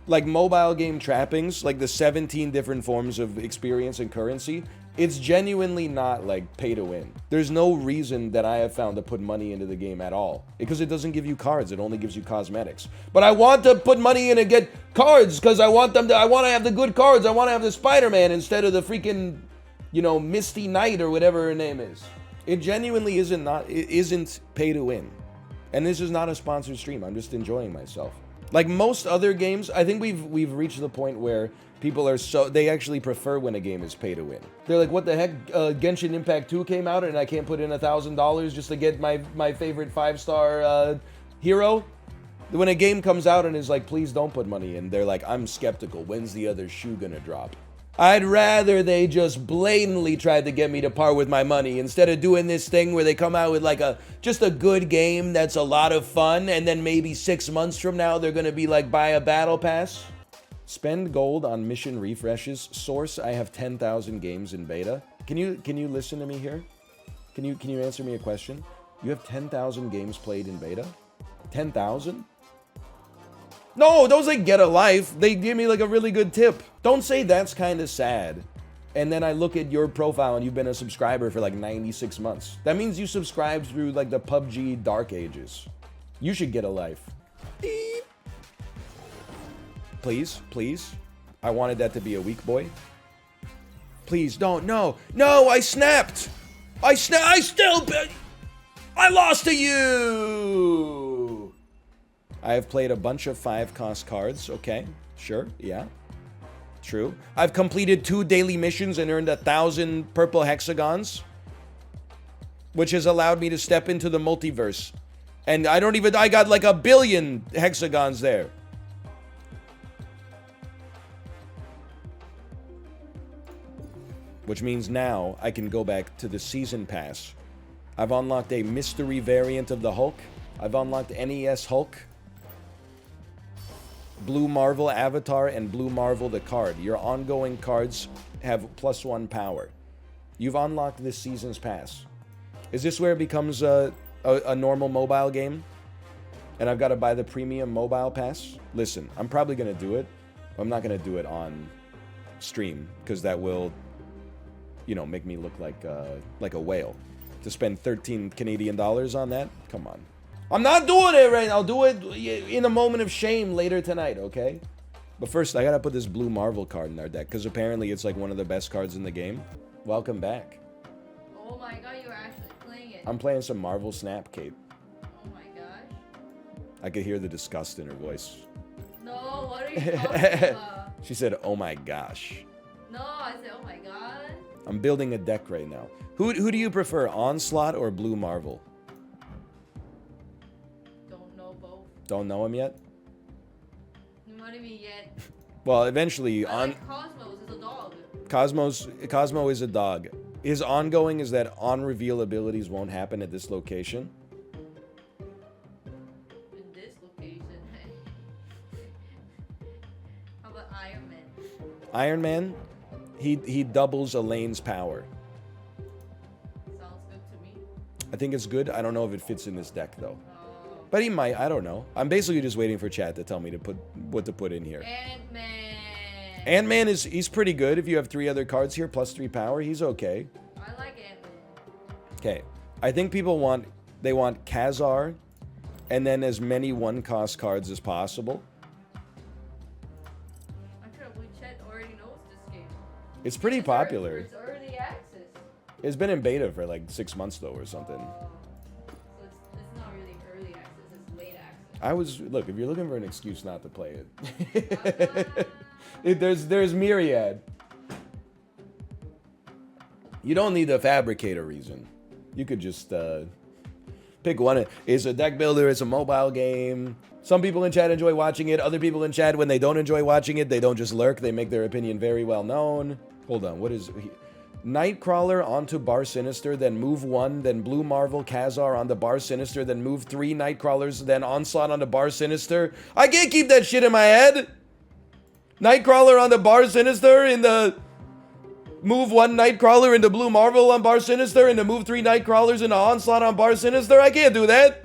like, mobile game trappings, like the 17 different forms of experience and currency, it's genuinely not, like, pay to win. There's no reason that I have found to put money into the game at all. Because it doesn't give you cards, it only gives you cosmetics. But I want to put money in and get cards, because I want to have the good cards. I want to have the Spider-Man instead of the freaking, you know, Misty Knight or whatever her name is. It genuinely isn't pay to win. And this is not a sponsored stream. I'm just enjoying myself. Like most other games, I think we've reached the point where people are they actually prefer when a game is pay to win. They're like, what the heck? Genshin Impact 2 came out and I can't put in $1,000 just to get my favorite 5-star hero. When a game comes out and is like, please don't put money in, they're like, I'm skeptical. When's the other shoe gonna drop? I'd rather they just blatantly tried to get me to part with my money instead of doing this thing where they come out with like just a good game that's a lot of fun and then maybe 6 months from now they're gonna be like, buy a battle pass. Spend gold on mission refreshes. Source, I have 10,000 games in beta. Can you listen to me here? Can you answer me a question? You have 10,000 games played in beta? 10,000? No, those like get a life. They give me like a really good tip. Don't say that's kind of sad. And then I look at your profile and you've been a subscriber for like 96 months. That means you subscribed through like the PUBG dark ages. You should get a life. Beep. Please, please. I wanted that to be a weak boy. Please don't. No, I snapped. I lost to you. I have played a bunch of 5-cost cards. Okay, sure, yeah. True. I've completed 2 daily missions and earned 1,000 purple hexagons, which has allowed me to step into the multiverse. And I got like 1 billion hexagons there. Which means now I can go back to the season pass. I've unlocked a mystery variant of the Hulk. I've unlocked NES Hulk, Blue Marvel Avatar, and Blue Marvel the card. Your ongoing cards have +1 power. You've unlocked this season's pass. Is this where it becomes a normal mobile game? And I've got to buy the premium mobile pass? Listen, I'm probably going to do it. I'm not going to do it on stream, because that will, you know, make me look like a whale. To spend 13 Canadian dollars on that? Come on. I'm not doing it right now. I'll do it in a moment of shame later tonight, okay? But first, I gotta put this Blue Marvel card in our deck, because apparently it's like one of the best cards in the game. Welcome back. Oh my god, you're actually playing it. I'm playing some Marvel Snap, Kate. Oh my gosh. I could hear the disgust in her voice. No, what are you talking about? She said, oh my gosh. No, I said, oh my god. I'm building a deck right now. Who do you prefer, Onslaught or Blue Marvel? Don't know him yet? What do you mean yet? Well, eventually Cosmos is a dog. Cosmo is a dog. His ongoing is that on-reveal abilities won't happen at this location. In this location. How about Iron Man? Iron Man, he doubles Elaine's power. Sounds good to me. I think it's good. I don't know if it fits in this deck though. But he might, I don't know. I'm basically just waiting for chat to tell me what to put in here. Ant-Man. Ant-Man he's pretty good. If you have 3 other cards here, +3 power, he's okay. I like Ant-Man. Okay. I think people want Khazar and then as many 1-cost cards as possible. I'm sure chat already knows this game. It's pretty popular. It's early access. It's been in beta for like 6 months though or something. Look, if you're looking for an excuse not to play it, there's myriad. You don't need to fabricate a reason. You could just pick one. It's a deck builder, it's a mobile game. Some people in chat enjoy watching it. Other people in chat, when they don't enjoy watching it, they don't just lurk. They make their opinion very well known. Hold on, what is... Nightcrawler onto Bar Sinister, then move 1, then Blue Marvel, Khazar onto Bar Sinister, then move 3 Nightcrawlers, then Onslaught onto Bar Sinister. I can't keep that shit in my head! Nightcrawler on the Bar Sinister in the move 1 Nightcrawler into Blue Marvel on Bar Sinister and to move 3 Nightcrawlers into Onslaught on Bar Sinister. I can't do that.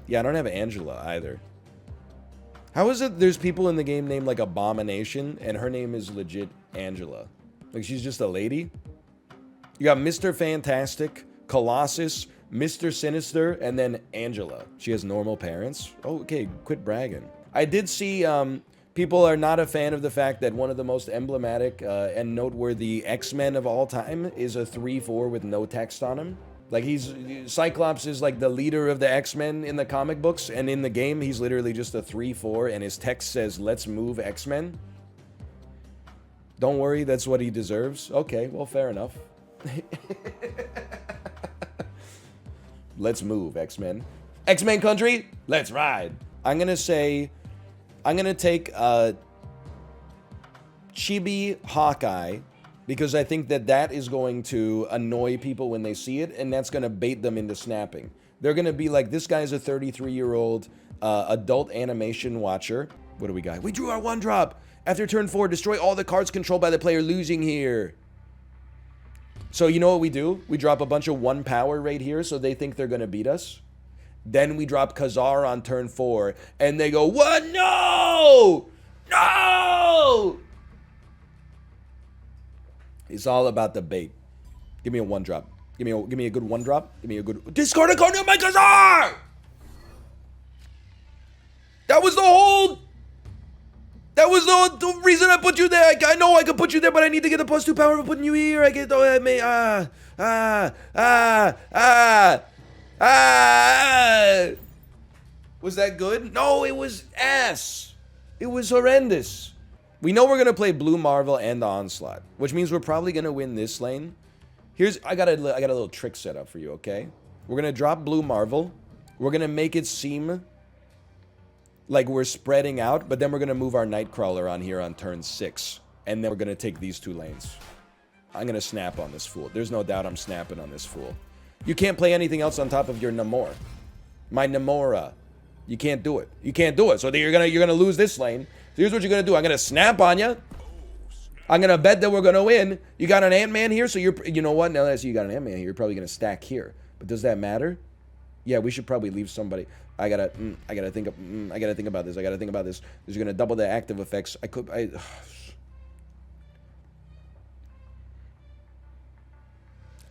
Yeah, I don't have Angela either. How is it there's people in the game named like Abomination and her name is legit Angela? Like she's just a lady? You got Mr. Fantastic, Colossus, Mr. Sinister, and then Angela. She has normal parents? Oh, okay, quit bragging. I did see people are not a fan of the fact that one of the most emblematic and noteworthy X-Men of all time is a 3-4 with no text on him. Like Cyclops is like the leader of the X-Men in the comic books, and in the game he's literally just a 3-4 and his text says, "Let's move X-Men." Don't worry, that's what he deserves. Okay, well, fair enough. Let's move, X-Men. X-Men country, let's ride. I'm gonna take Chibi Hawkeye, because I think that is going to annoy people when they see it, and that's gonna bait them into snapping. They're gonna be like, this guy's a 33-year-old adult animation watcher. What do we got? We drew our 1-drop. After turn 4, destroy all the cards controlled by the player losing here. So you know what we do? We drop a bunch of 1 power right here so they think they're going to beat us. Then we drop Khazar on turn 4 and they go, "What? No! No!" It's all about the bait. Give me a 1-drop. Give me a good 1-drop. Give me a good discard a card to my Khazar! That was the reason I put you there. I know I could put you there, but I need to get the +2 power for putting you here. I get Was that good? No, it was ass. It was horrendous. We know we're gonna play Blue Marvel and the Onslaught, which means we're probably gonna win this lane. I got a little trick set up for you, okay? We're gonna drop Blue Marvel. We're gonna make it seem like we're spreading out, but then we're gonna move our Nightcrawler on here on turn 6, and then we're gonna take these 2 lanes. I'm gonna snap on this fool. There's no doubt I'm snapping on this fool. You can't play anything else on top of your Namor. My Namora. You can't do it. You can't do it. So you're gonna lose this lane. So here's what you're gonna do. I'm gonna snap on you. I'm gonna bet that we're gonna win. You got an Ant-Man here, so you know what? Now that I see you got an Ant-Man here, you're probably gonna stack here. But does that matter? Yeah, we should probably leave somebody. I gotta think about this. This is gonna double the active effects. I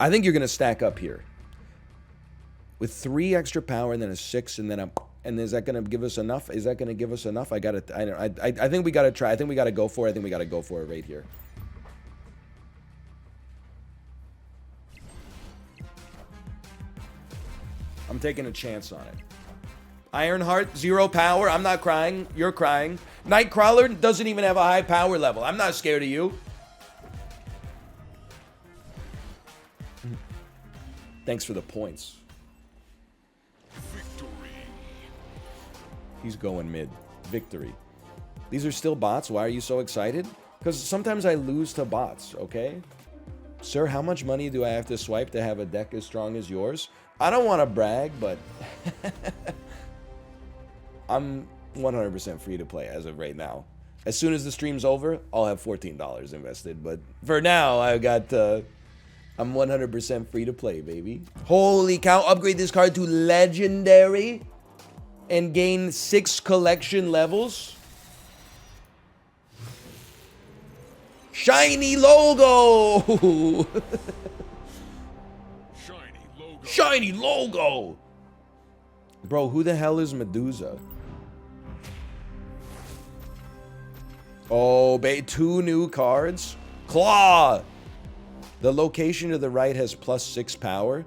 think you're gonna stack up here with 3 extra power and then a 6 and then and is that gonna give us enough? Is that gonna give us enough? I think we gotta try. I think we gotta go for it. I think we gotta go for it right here. I'm taking a chance on it. Ironheart, 0 power. I'm not crying. You're crying. Nightcrawler doesn't even have a high power level. I'm not scared of you. Thanks for the points. Victory. He's going mid. Victory. These are still bots. Why are you so excited? Because sometimes I lose to bots, okay? Sir, how much money do I have to swipe to have a deck as strong as yours? I don't want to brag, but I'm 100% free to play as of right now. As soon as the stream's over, I'll have $14 invested. But for now, I've got, I'm 100% free to play, baby. Holy cow, upgrade this card to Legendary and gain 6 collection levels. Shiny logo! Shiny logo! Bro, who the hell is Medusa? Oh, 2 new cards. Claw! The location to the right has +6 power.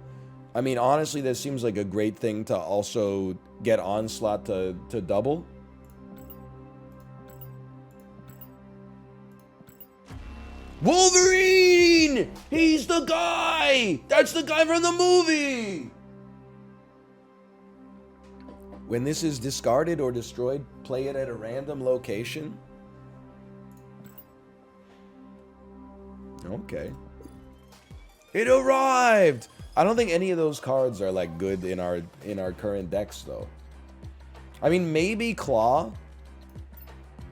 I mean, honestly, that seems like a great thing to also get Onslaught to double. Wolverine! He's the guy! That's the guy from the movie! When this is discarded or destroyed, play it at a random location. Okay. It arrived! I don't think any of those cards are like good in our current decks though. I mean, maybe Claw,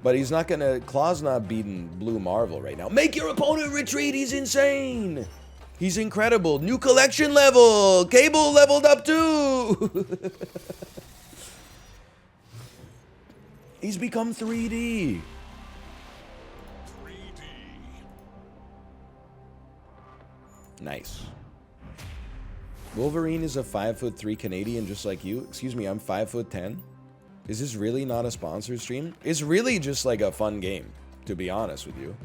but he's not gonna. Claw's not beating Blue Marvel right now. Make your opponent retreat. He's insane. He's incredible. New collection level. Cable leveled up too. He's become 3D. 3D. Nice. Wolverine is a 5'3" Canadian just like you. Excuse me, I'm 5'10". Is this really not a sponsored stream? It's really just like a fun game, to be honest with you.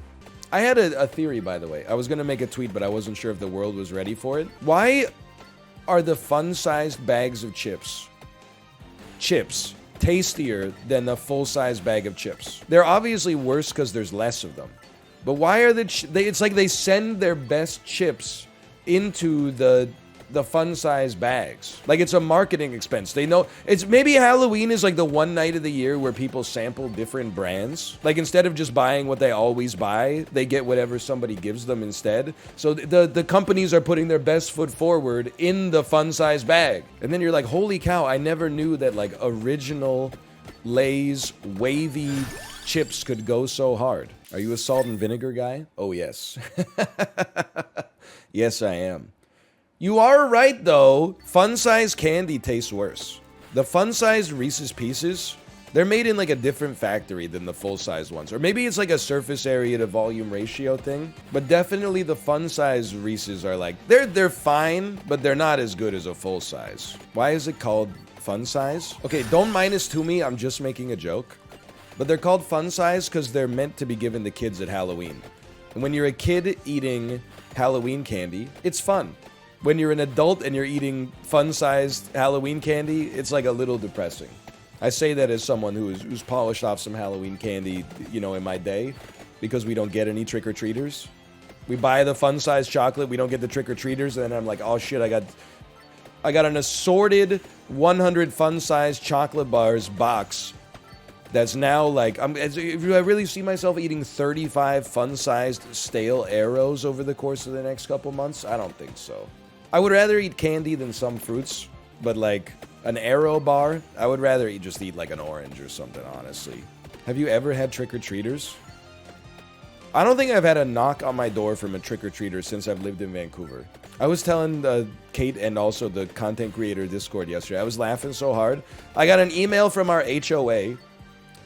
I had a theory, by the way. I was gonna make a tweet, but I wasn't sure if the world was ready for it. Why are the fun-sized bags of chips tastier than the full-size bag of chips? They're obviously worse because there's less of them. But why are it's like they send their best chips into the fun-size bags. Like it's a marketing expense. They know it's maybe Halloween is like the one night of the year where people sample different brands. Like instead of just buying what they always buy, they get whatever somebody gives them instead. So the companies are putting their best foot forward in the fun-size bag. And then you're like, holy cow, I never knew that like original Lay's wavy chips could go so hard. Are you a salt and vinegar guy? Oh yes. Yes, I am. You are right, though. Fun-sized candy tastes worse. The fun-sized Reese's Pieces, they're made in like a different factory than the full-size ones. Or maybe it's like a surface area to volume ratio thing. But definitely the fun-sized Reese's are like, they're fine, but they're not as good as a full-size. Why is it called fun-size? Okay, don't -2 me, I'm just making a joke. But they're called fun-size because they're meant to be given to kids at Halloween. And when you're a kid eating Halloween candy, it's fun. When you're an adult and you're eating fun-sized Halloween candy, it's like a little depressing. I say that as someone who's polished off some Halloween candy, you know, in my day, because we don't get any trick-or-treaters. We buy the fun-sized chocolate, we don't get the trick-or-treaters, and then I'm like, oh shit, I got an assorted 100 fun-sized chocolate bars box that's now like, do I really see myself eating 35 fun-sized stale arrows over the course of the next couple months? I don't think so. I would rather eat candy than some fruits, but like an arrow bar, I would rather just eat like an orange or something, honestly. Have you ever had trick-or-treaters? I don't think I've had a knock on my door from a trick-or-treater since I've lived in Vancouver. I was telling Kate and also the content creator Discord yesterday, I was laughing so hard. I got an email from our HOA.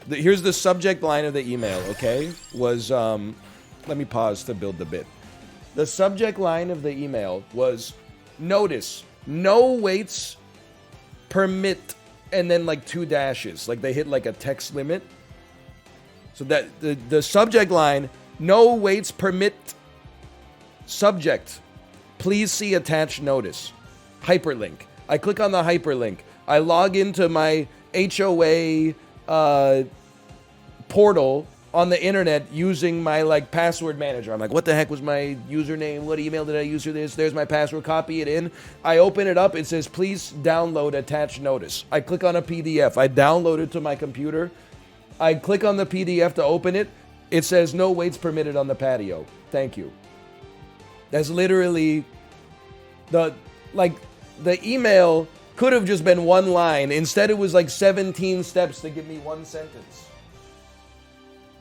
Here's the subject line of the email, okay? Was, let me pause to build the bit. The subject line of the email was, notice, no waits permit, and then like 2 dashes. Like they hit like a text limit. So that the subject line, no waits permit, subject, please see attached notice. Hyperlink. I click on the hyperlink. I log into my HOA portal on the internet using my like password manager. I'm like, what the heck was my username? What email did I use for this? There's my password, copy it in. I open it up, it says, please download attached notice. I click on a PDF. I download it to my computer. I click on the PDF to open it. It says, no waits permitted on the patio. Thank you. That's literally the email could have just been one line. Instead, it was like 17 steps to give me one sentence.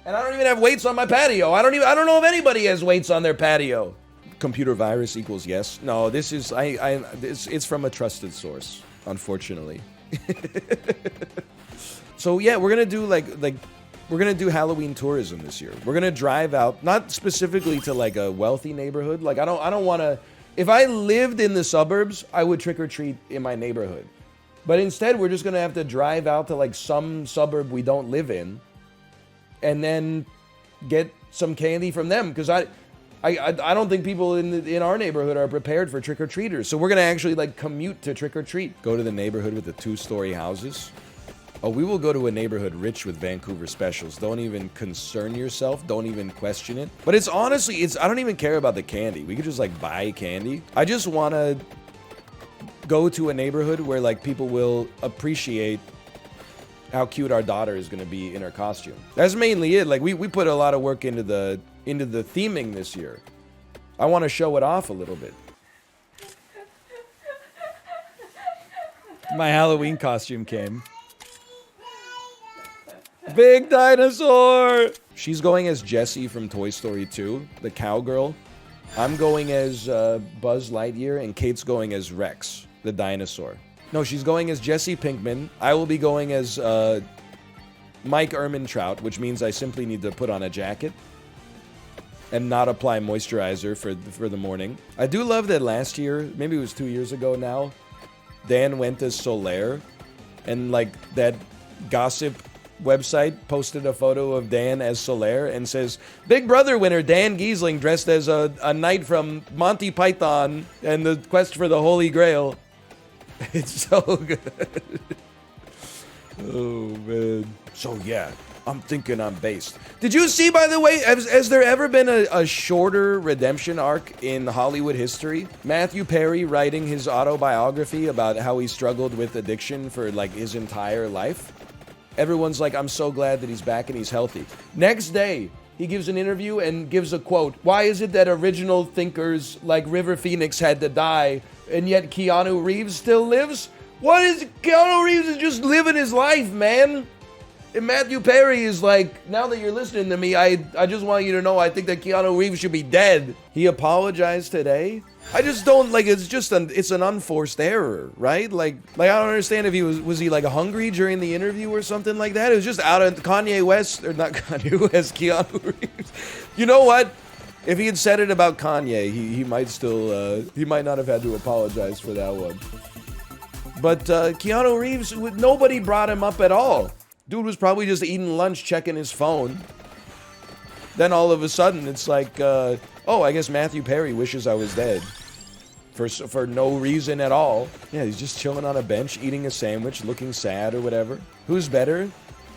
And I don't even have weights on my patio. I don't know if anybody has weights on their patio. Computer virus equals yes. No, this is it's from a trusted source, unfortunately. So yeah, we're gonna do we're gonna do Halloween tourism this year. We're gonna drive out, not specifically to like a wealthy neighborhood. Like I don't want to. If I lived in the suburbs, I would trick or treat in my neighborhood. But instead, we're just gonna have to drive out to like some suburb we don't live in, and then get some candy from them, because I don't think people in our neighborhood are prepared for trick-or-treaters. So we're gonna actually like commute to trick-or-treat. Go to the neighborhood with the 2-story houses. Oh, we will go to a neighborhood rich with Vancouver specials. Don't even concern yourself. Don't even question it. But it's honestly, I don't even care about the candy. We could just like buy candy. I just want to go to a neighborhood where like people will appreciate how cute our daughter is going to be in her costume. That's mainly it. Like we put a lot of work into the theming this year. I want to show it off a little bit. My Halloween costume came. Big dinosaur! She's going as Jessie from Toy Story 2, the cowgirl. I'm going as Buzz Lightyear, and Kate's going as Rex, the dinosaur. No, she's going as Jesse Pinkman. I will be going as Mike Ehrmantraut, which means I simply need to put on a jacket and not apply moisturizer for the morning. I do love that last year, maybe it was 2 years ago now, Dan went as Solaire, and like that gossip website posted a photo of Dan as Solaire and says, Big Brother winner Dan Giesling dressed as a knight from Monty Python and the quest for the Holy Grail. It's so good. Oh, man. So, yeah, I'm thinking I'm based. Did you see, by the way, has there ever been a shorter redemption arc in Hollywood history? Matthew Perry writing his autobiography about how he struggled with addiction for, like, his entire life. Everyone's like, I'm so glad that he's back and he's healthy. Next day, he gives an interview and gives a quote. Why is it that original thinkers like River Phoenix had to die, and yet Keanu Reeves still lives? What is... Keanu Reeves is just living his life, man. And Matthew Perry is like, now that you're listening to me, I just want you to know I think that Keanu Reeves should be dead. He apologized today. I just don't, like, it's an unforced error, right? Like I don't understand if he was he like hungry during the interview or something like that? It was just out of Kanye West, or not Kanye West, Keanu Reeves. You know what? If he had said it about Kanye, he might still, he might not have had to apologize for that one. But Keanu Reeves, nobody brought him up at all. Dude was probably just eating lunch, checking his phone. Then all of a sudden, it's like, oh, I guess Matthew Perry wishes I was dead. For no reason at all. Yeah, he's just chilling on a bench, eating a sandwich, looking sad or whatever. Who's better,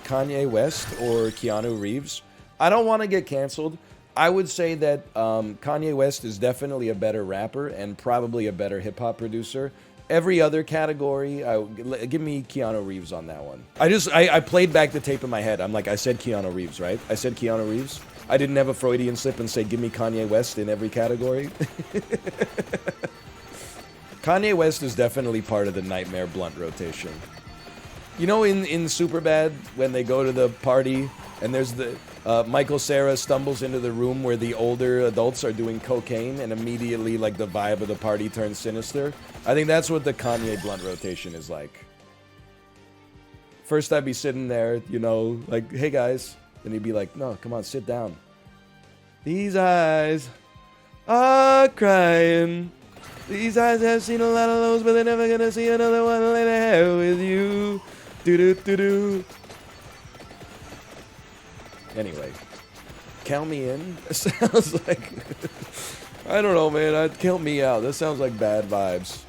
Kanye West or Keanu Reeves? I don't want to get canceled. I would say that Kanye West is definitely a better rapper and probably a better hip-hop producer. Every other category, give me Keanu Reeves on that one. I played back the tape in my head. I'm like, I said Keanu Reeves, right? I said Keanu Reeves. I didn't have a Freudian slip and say, give me Kanye West in every category. Kanye West is definitely part of the Nightmare Blunt rotation. You know, in Superbad, when they go to the party and there's the Michael Cera stumbles into the room where the older adults are doing cocaine, and immediately, like, the vibe of the party turns sinister. I think that's what the Kanye Blunt rotation is like. First, I'd be sitting there, you know, like, hey guys, and he'd be like, no, come on, sit down. These eyes are crying. These eyes have seen a lot of those, but they're never gonna see another one like they have with you. Do-do-do-do. Anyway, count me in. It sounds like... I don't know, man. Count me out. That sounds like bad vibes.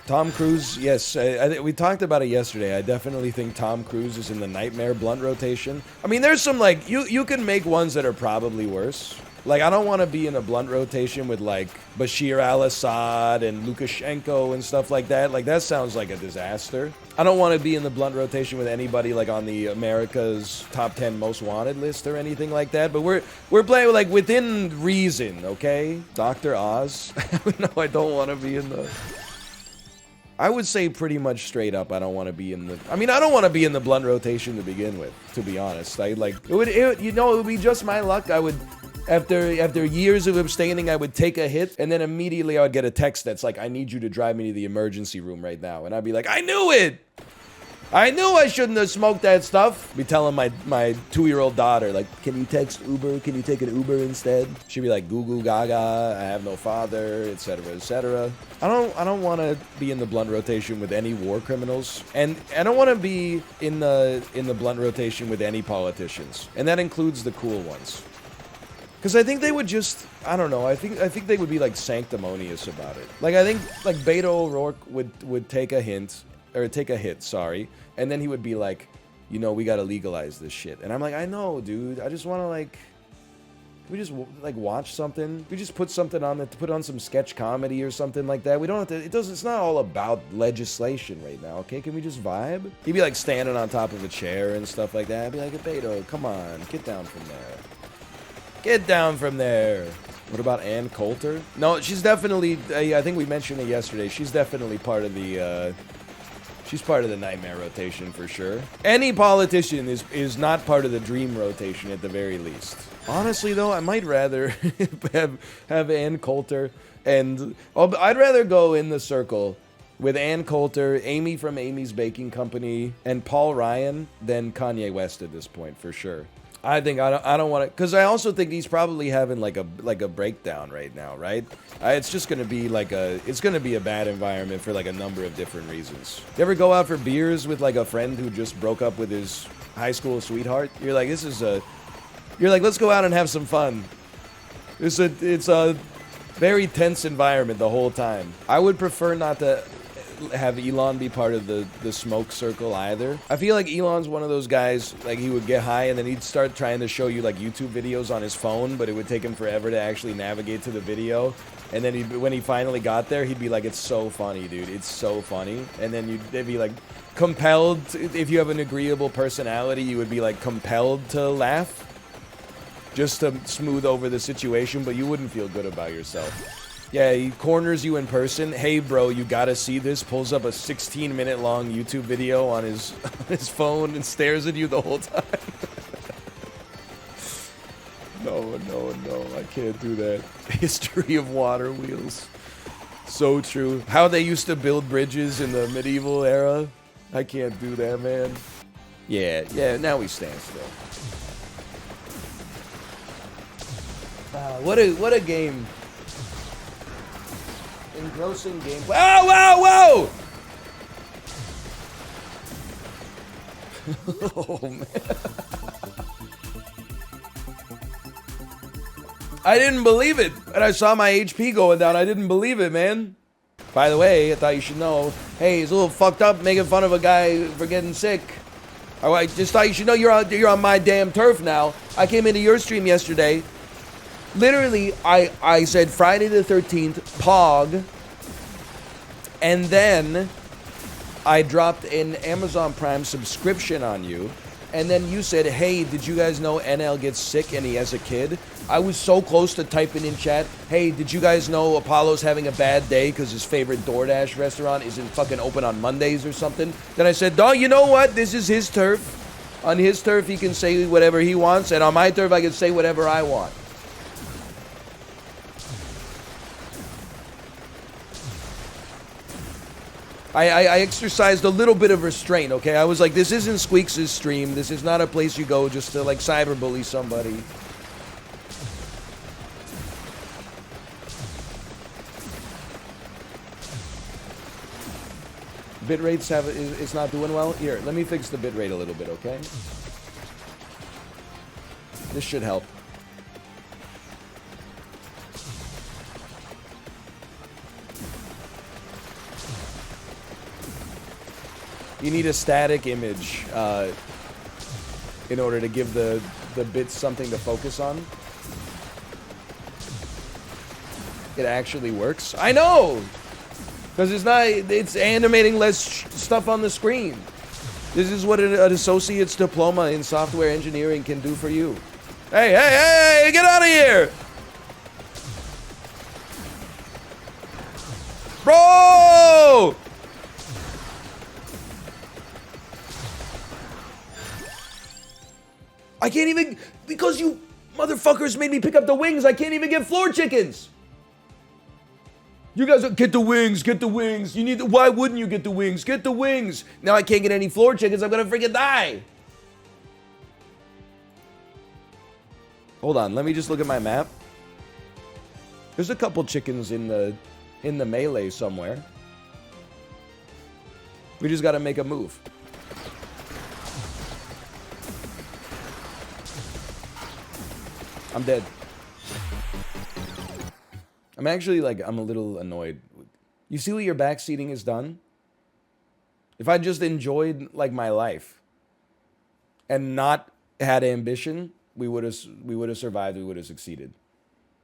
Tom Cruise, yes. We talked about it yesterday. I definitely think Tom Cruise is in the Nightmare Blunt rotation. I mean, there's some, like... You can make ones that are probably worse. Like, I don't want to be in a blunt rotation with, like, Bashir al-Assad and Lukashenko and stuff like that. Like, that sounds like a disaster. I don't want to be in the blunt rotation with anybody, like, on the America's Top 10 Most Wanted list or anything like that. But we're playing, like, within reason, okay? Dr. Oz. No, I don't want to be in the... I would say pretty much straight up, I don't want to be in the... I mean, I don't want to be in the blunt rotation to begin with, to be honest. It would be just my luck. I would... After years of abstaining, I would take a hit, and then immediately I would get a text that's like, I need you to drive me to the emergency room right now. And I'd be like, I knew it! I knew I shouldn't have smoked that stuff. Be telling my 2-year-old daughter, like, can you text Uber? Can you take an Uber instead? She'd be like, goo goo gaga, I have no father, etc., etc. I don't want to be in the blunt rotation with any war criminals, and I don't want to be in the blunt rotation with any politicians, and that includes the cool ones. Because I think they would just, I don't know, I think they would be, like, sanctimonious about it. Like, I think, like, Beto O'Rourke would take a hit, sorry, and then he would be like, you know, we gotta legalize this shit. And I'm like, I know, dude, I just want to, like, can we just, like, watch something? Can we just put something on, put on some sketch comedy or something like that? We don't have to, it's not all about legislation right now, okay? Can we just vibe? He'd be, like, standing on top of a chair and stuff like that. I'd be like, Beto, come on, get down from there. Get down from there. What about Ann Coulter? No, she's definitely, I think we mentioned it yesterday, she's definitely part of the She's part of the nightmare rotation for sure. Any politician is not part of the dream rotation at the very least. Honestly, though, I might rather have Ann Coulter and I'd rather go in the circle with Ann Coulter, Amy from Amy's Baking Company, and Paul Ryan than Kanye West at this point for sure. I think I don't want to, because I also think he's probably having like a breakdown right now, right? It's just gonna be it's gonna be a bad environment for like a number of different reasons. You ever go out for beers with like a friend who just broke up with his high school sweetheart? You're like, let's go out and have some fun. It's a very tense environment the whole time. I would prefer not to have Elon be part of the smoke circle either. I feel like Elon's one of those guys, like he would get high and then he'd start trying to show you like YouTube videos on his phone, but it would take him forever to actually navigate to the video. And then when he finally got there, he'd be like, it's so funny, dude. It's so funny. And then they'd be like compelled, if you have an agreeable personality, you would be like compelled to laugh just to smooth over the situation, but you wouldn't feel good about yourself. Yeah, he corners you in person. Hey, bro, you gotta see this. Pulls up a 16-minute long YouTube video on his phone and stares at you the whole time. No, I can't do that. History of water wheels. So true. How they used to build bridges in the medieval era. I can't do that, man. Yeah, now we stand still. Wow, what a game. Engrossing gameplay. Oh, whoa! Oh, man. I didn't believe it. And I saw my HP going down. I didn't believe it, man. By the way, I thought you should know, hey, he's a little fucked up making fun of a guy for getting sick. I just thought you should know you're on my damn turf now. I came into your stream yesterday. Literally, I said Friday the 13th, Pog, and then I dropped an Amazon Prime subscription on you, and then you said, hey, did you guys know NL gets sick and he has a kid? I was so close to typing in chat, hey, did you guys know Apollo's having a bad day because his favorite DoorDash restaurant isn't fucking open on Mondays or something? Then I said, oh, you know what? This is his turf. On his turf, he can say whatever he wants, and on my turf, I can say whatever I want. I exercised a little bit of restraint, okay? I was like, this isn't Squeaks' stream. This is not a place you go just to, like, cyberbully somebody. Bitrates it's not doing well? Here, let me fix the bitrate a little bit, okay? This should help. You need a static image in order to give the bits something to focus on. It actually works. I know! Because it's animating less stuff on the screen. This is what an associate's diploma in software engineering can do for you. Hey, get out of here! Bro! I can't even, because you motherfuckers made me pick up the wings, I can't even get floor chickens. You guys get the wings, get the wings. You need the, why wouldn't you get the wings? Get the wings. Now I can't get any floor chickens, I'm gonna freaking die. Hold on, let me just look at my map. There's a couple chickens in the melee somewhere. We just gotta make a move. I'm dead. I'm actually I'm a little annoyed. You see what your backseating has done? If I just enjoyed my life and not had ambition, we would have survived, we would have succeeded.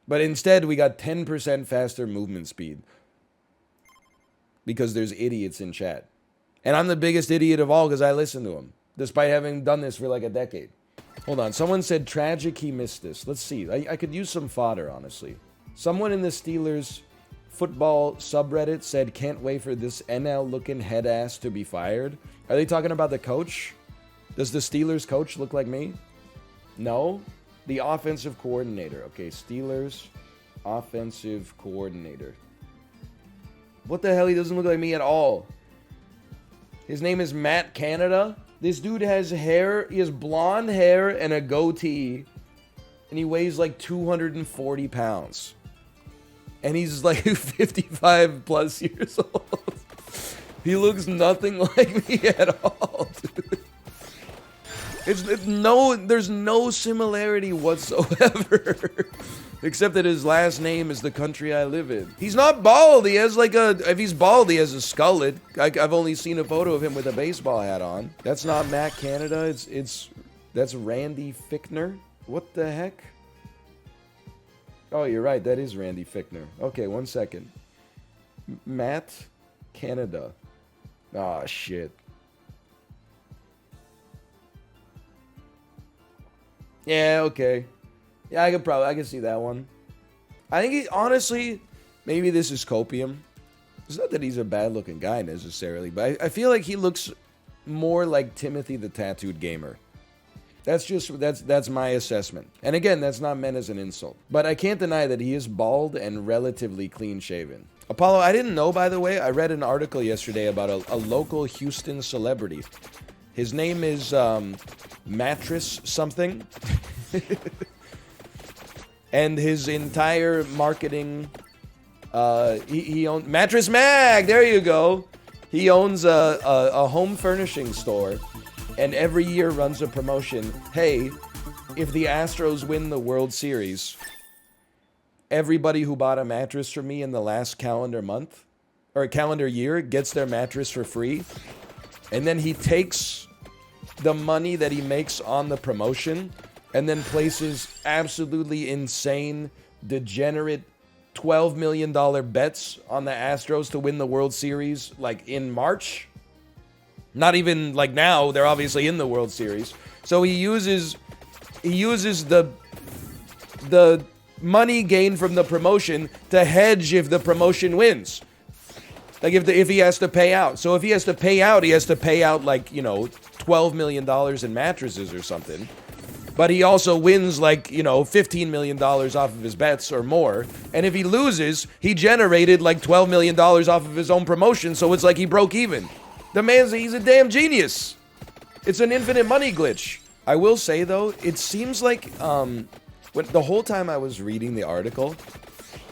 But instead, we got 10% faster movement speed because there's idiots in chat. And I'm the biggest idiot of all because I listen to them, despite having done this for like a decade. Hold on, someone said tragic he missed this. Let's see. I could use some fodder, honestly. Someone in the Steelers football subreddit said, can't wait for this NL looking head ass to be fired. Are they talking about the coach? Does the Steelers coach look like me? No. The offensive coordinator. Okay, Steelers offensive coordinator. What the hell? He doesn't look like me at all. His name is Matt Canada. This dude has hair. He has blonde hair and a goatee. And he weighs like 240 pounds. And he's like 55 plus years old. He looks nothing like me at all, dude. There's no similarity whatsoever. Except that his last name is the country I live in. He's not bald. He has like if he's bald, he has a skullet. I've only seen a photo of him with a baseball hat on. That's not Matt Canada. That's Randy Fickner. What the heck? Oh, you're right. That is Randy Fickner. Okay, one second. Matt Canada. Ah, shit. Yeah, okay. Yeah, I can see that one. I think honestly, maybe this is copium. It's not that he's a bad looking guy necessarily, but I feel like he looks more like Timothy the Tattooed Gamer. That's my assessment. And again, that's not meant as an insult. But I can't deny that he is bald and relatively clean shaven. Apollo, I didn't know, by the way, I read an article yesterday about a local Houston celebrity. His name is Mattress something. And his entire marketing, he owns Mattress Mag. There you go. He owns a home furnishing store, and every year runs a promotion. Hey, if the Astros win the World Series, everybody who bought a mattress from me in the last calendar month or calendar year gets their mattress for free. And then he takes the money that he makes on the promotion and then places absolutely insane, degenerate $12 million bets on the Astros to win the World Series, like in March. Not even like now, they're obviously in the World Series. So he uses the money gained from the promotion to hedge if the promotion wins. Like if he has to pay out. So if he has to pay out like, $12 million in mattresses or something. But he also wins like, $15 million off of his bets or more. And if he loses, he generated like $12 million off of his own promotion. So it's like he broke even. The he's a damn genius. It's an infinite money glitch. I will say though, it seems like when the whole time I was reading the article,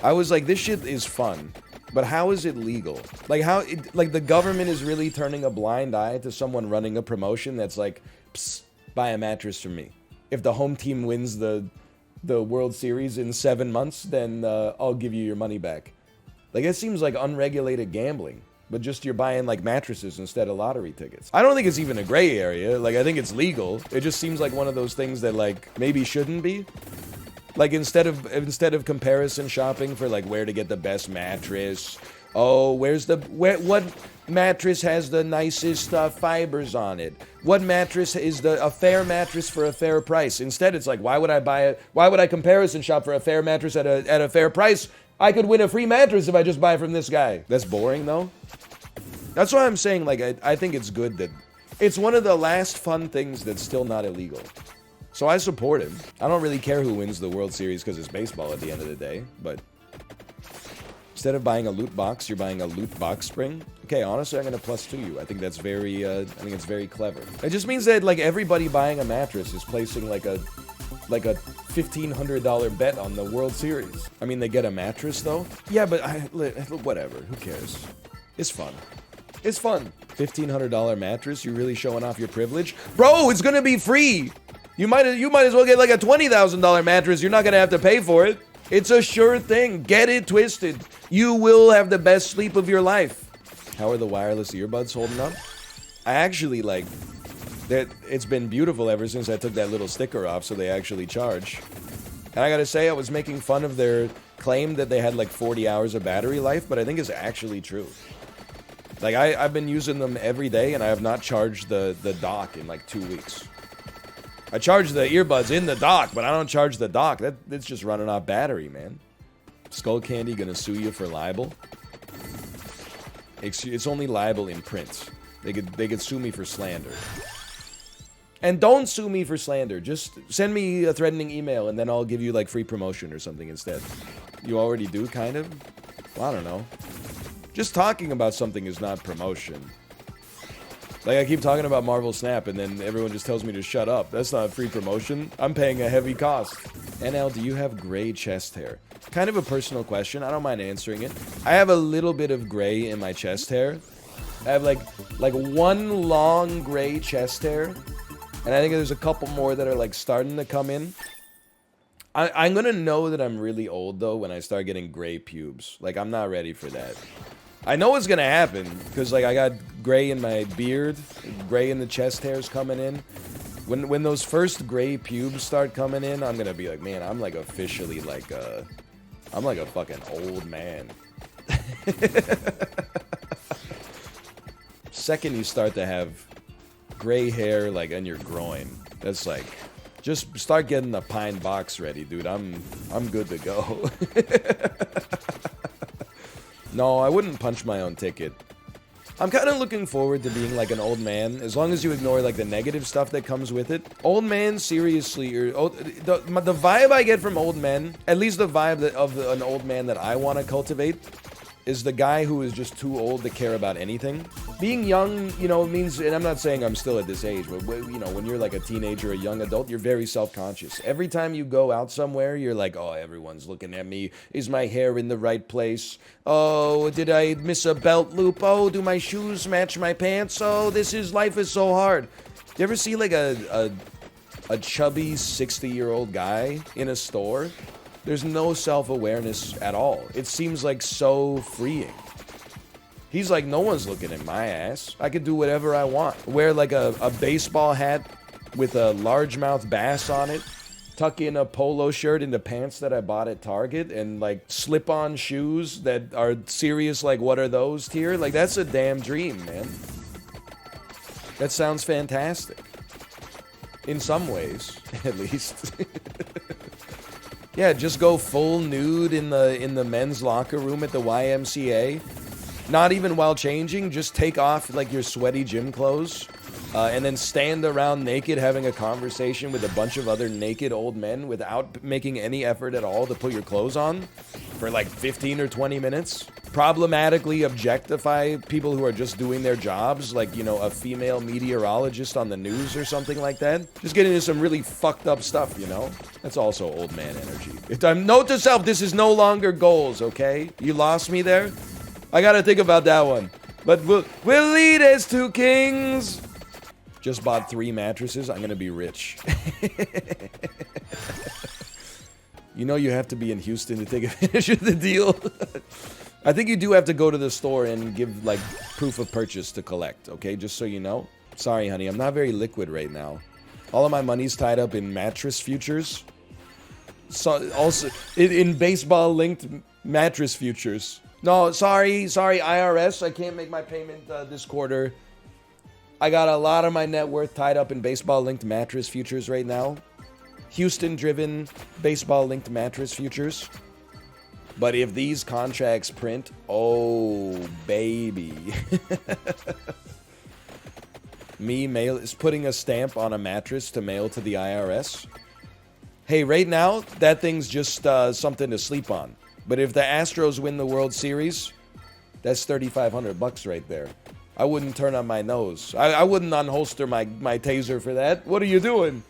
I was like, this shit is fun. But how is it legal? Like the government is really turning a blind eye to someone running a promotion that's like, psst, buy a mattress from me. If the home team wins the World Series in 7 months, then I'll give you your money back. Like, it seems like unregulated gambling, but just you're buying like mattresses instead of lottery tickets. I don't think it's even a gray area. Like, I think it's legal. It just seems like one of those things that like maybe shouldn't be. Like instead of comparison shopping for like where to get the best mattress, what mattress has the nicest fibers on it? What mattress is a fair mattress for a fair price? Instead, it's like, why would I buy it? Why would I comparison shop for a fair mattress at a fair price? I could win a free mattress if I just buy from this guy. That's boring though. That's why I'm saying like I think it's good that it's one of the last fun things that's still not illegal. So I support him. I don't really care who wins the World Series because it's baseball at the end of the day. But instead of buying a loot box, you're buying a loot box spring. Okay, honestly, I'm gonna +2 you. I think that's very. I think it's very clever. It just means that like everybody buying a mattress is placing like a $1,500 bet on the World Series. I mean, they get a mattress though. Yeah, but whatever. Who cares? It's fun. It's fun. $1,500 mattress. You really showing off your privilege, bro? It's gonna be free. You might as well get like a $20,000 mattress. You're not gonna have to pay for it. It's a sure thing. Get it twisted. You will have the best sleep of your life. How are the wireless earbuds holding up? I actually like that. It's been beautiful ever since I took that little sticker off, so they actually charge. And I gotta say, I was making fun of their claim that they had like 40 hours of battery life, but I think it's actually true. Like I've been using them every day, and I have not charged the dock in like 2 weeks. I charge the earbuds in the dock, but I don't charge the dock. It's just running off battery, man. Skull Candy gonna sue you for libel. It's only libel in print. They could sue me for slander. And don't sue me for slander. Just send me a threatening email and then I'll give you like free promotion or something instead. You already do, kind of? Well, I don't know. Just talking about something is not promotion. Like, I keep talking about Marvel Snap and then everyone just tells me to shut up. That's not free promotion. I'm paying a heavy cost. NL, do you have gray chest hair? Kind of a personal question. I don't mind answering it. I have a little bit of gray in my chest hair. I have like one long gray chest hair. And I think there's a couple more that are like starting to come in. I'm gonna know that I'm really old though when I start getting gray pubes. Like, I'm not ready for that. I know it's gonna happen because like I got gray in my beard, gray in the chest hairs coming in. When those first gray pubes start coming in, I'm gonna be like, man, I'm like officially like I'm like a fucking old man. Second you start to have gray hair like on your groin, that's like, just start getting the pine box ready, dude. I'm good to go. No, I wouldn't punch my own ticket. I'm kind of looking forward to being like an old man, as long as you ignore like the negative stuff that comes with it. Old man, seriously, or the vibe I get from old men, at least the vibe of an old man that I want to cultivate, is the guy who is just too old to care about anything. Being young, you know, means, and I'm not saying I'm still at this age, but you know, when you're like a teenager or a young adult, you're very self-conscious. Every time you go out somewhere, you're like, oh, everyone's looking at me. Is my hair in the right place? Oh, did I miss a belt loop? Oh, do my shoes match my pants? Oh, life is so hard. You ever see like a chubby 60-year-old guy in a store? There's no self-awareness at all. It seems like so freeing. He's like, no one's looking at my ass. I could do whatever I want. Wear like a baseball hat with a largemouth bass on it. Tuck in a polo shirt into pants that I bought at Target. And like slip-on shoes that are serious, like, what are those tier? Like, that's a damn dream, man. That sounds fantastic. In some ways, at least. Yeah, just go full nude in the men's locker room at the YMCA. Not even while changing, just take off like your sweaty gym clothes. And then stand around naked having a conversation with a bunch of other naked old men without making any effort at all to put your clothes on for like 15 or 20 minutes. Problematically objectify people who are just doing their jobs, like, you know, a female meteorologist on the news or something like that. Just get into some really fucked up stuff, you know? That's also old man energy. Note to self, this is no longer goals, okay? You lost me there? I gotta think about that one. But we'll lead as two kings. Just bought 3 mattresses. I'm gonna be rich. You know you have to be in Houston to take advantage of the deal. I think you do have to go to the store and give, like, proof of purchase to collect, okay? Just so you know. Sorry, honey, I'm not very liquid right now. All of my money's tied up in mattress futures. So, also, in baseball-linked mattress futures. No, sorry, IRS. I can't make my payment this quarter. I got a lot of my net worth tied up in baseball-linked mattress futures right now. Houston-driven baseball-linked mattress futures. But if these contracts print, oh, baby. Is putting a stamp on a mattress to mail to the IRS. Hey, right now, that thing's just something to sleep on. But if the Astros win the World Series, that's $3,500 right there. I wouldn't turn on my nose. I wouldn't unholster my taser for that. What are you doing?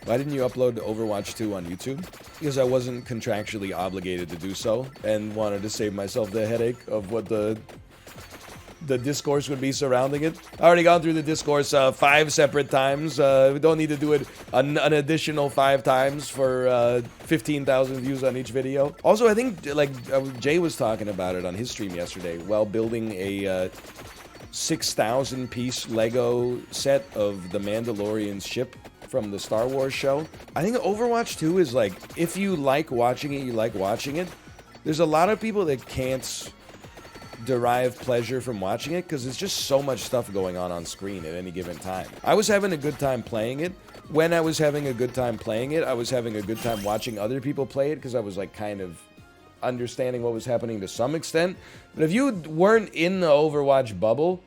Why didn't you upload Overwatch 2 on YouTube? Because I wasn't contractually obligated to do so, and wanted to save myself the headache of what the discourse would be surrounding it. I already gone through the discourse 5 separate times. We don't need to do it an additional 5 times for 15,000 views on each video. Also, I think like Jay was talking about it on his stream yesterday while building a 6,000 piece Lego set of the Mandalorian ship from the Star Wars show. I think Overwatch 2 is like, if you like watching it, you like watching it. There's a lot of people that can't derive pleasure from watching it because there's just so much stuff going on screen at any given time. I was having a good time playing it. When I was having a good time playing it, I was having a good time watching other people play it because I was like kind of understanding what was happening to some extent. But if you weren't in the Overwatch bubble,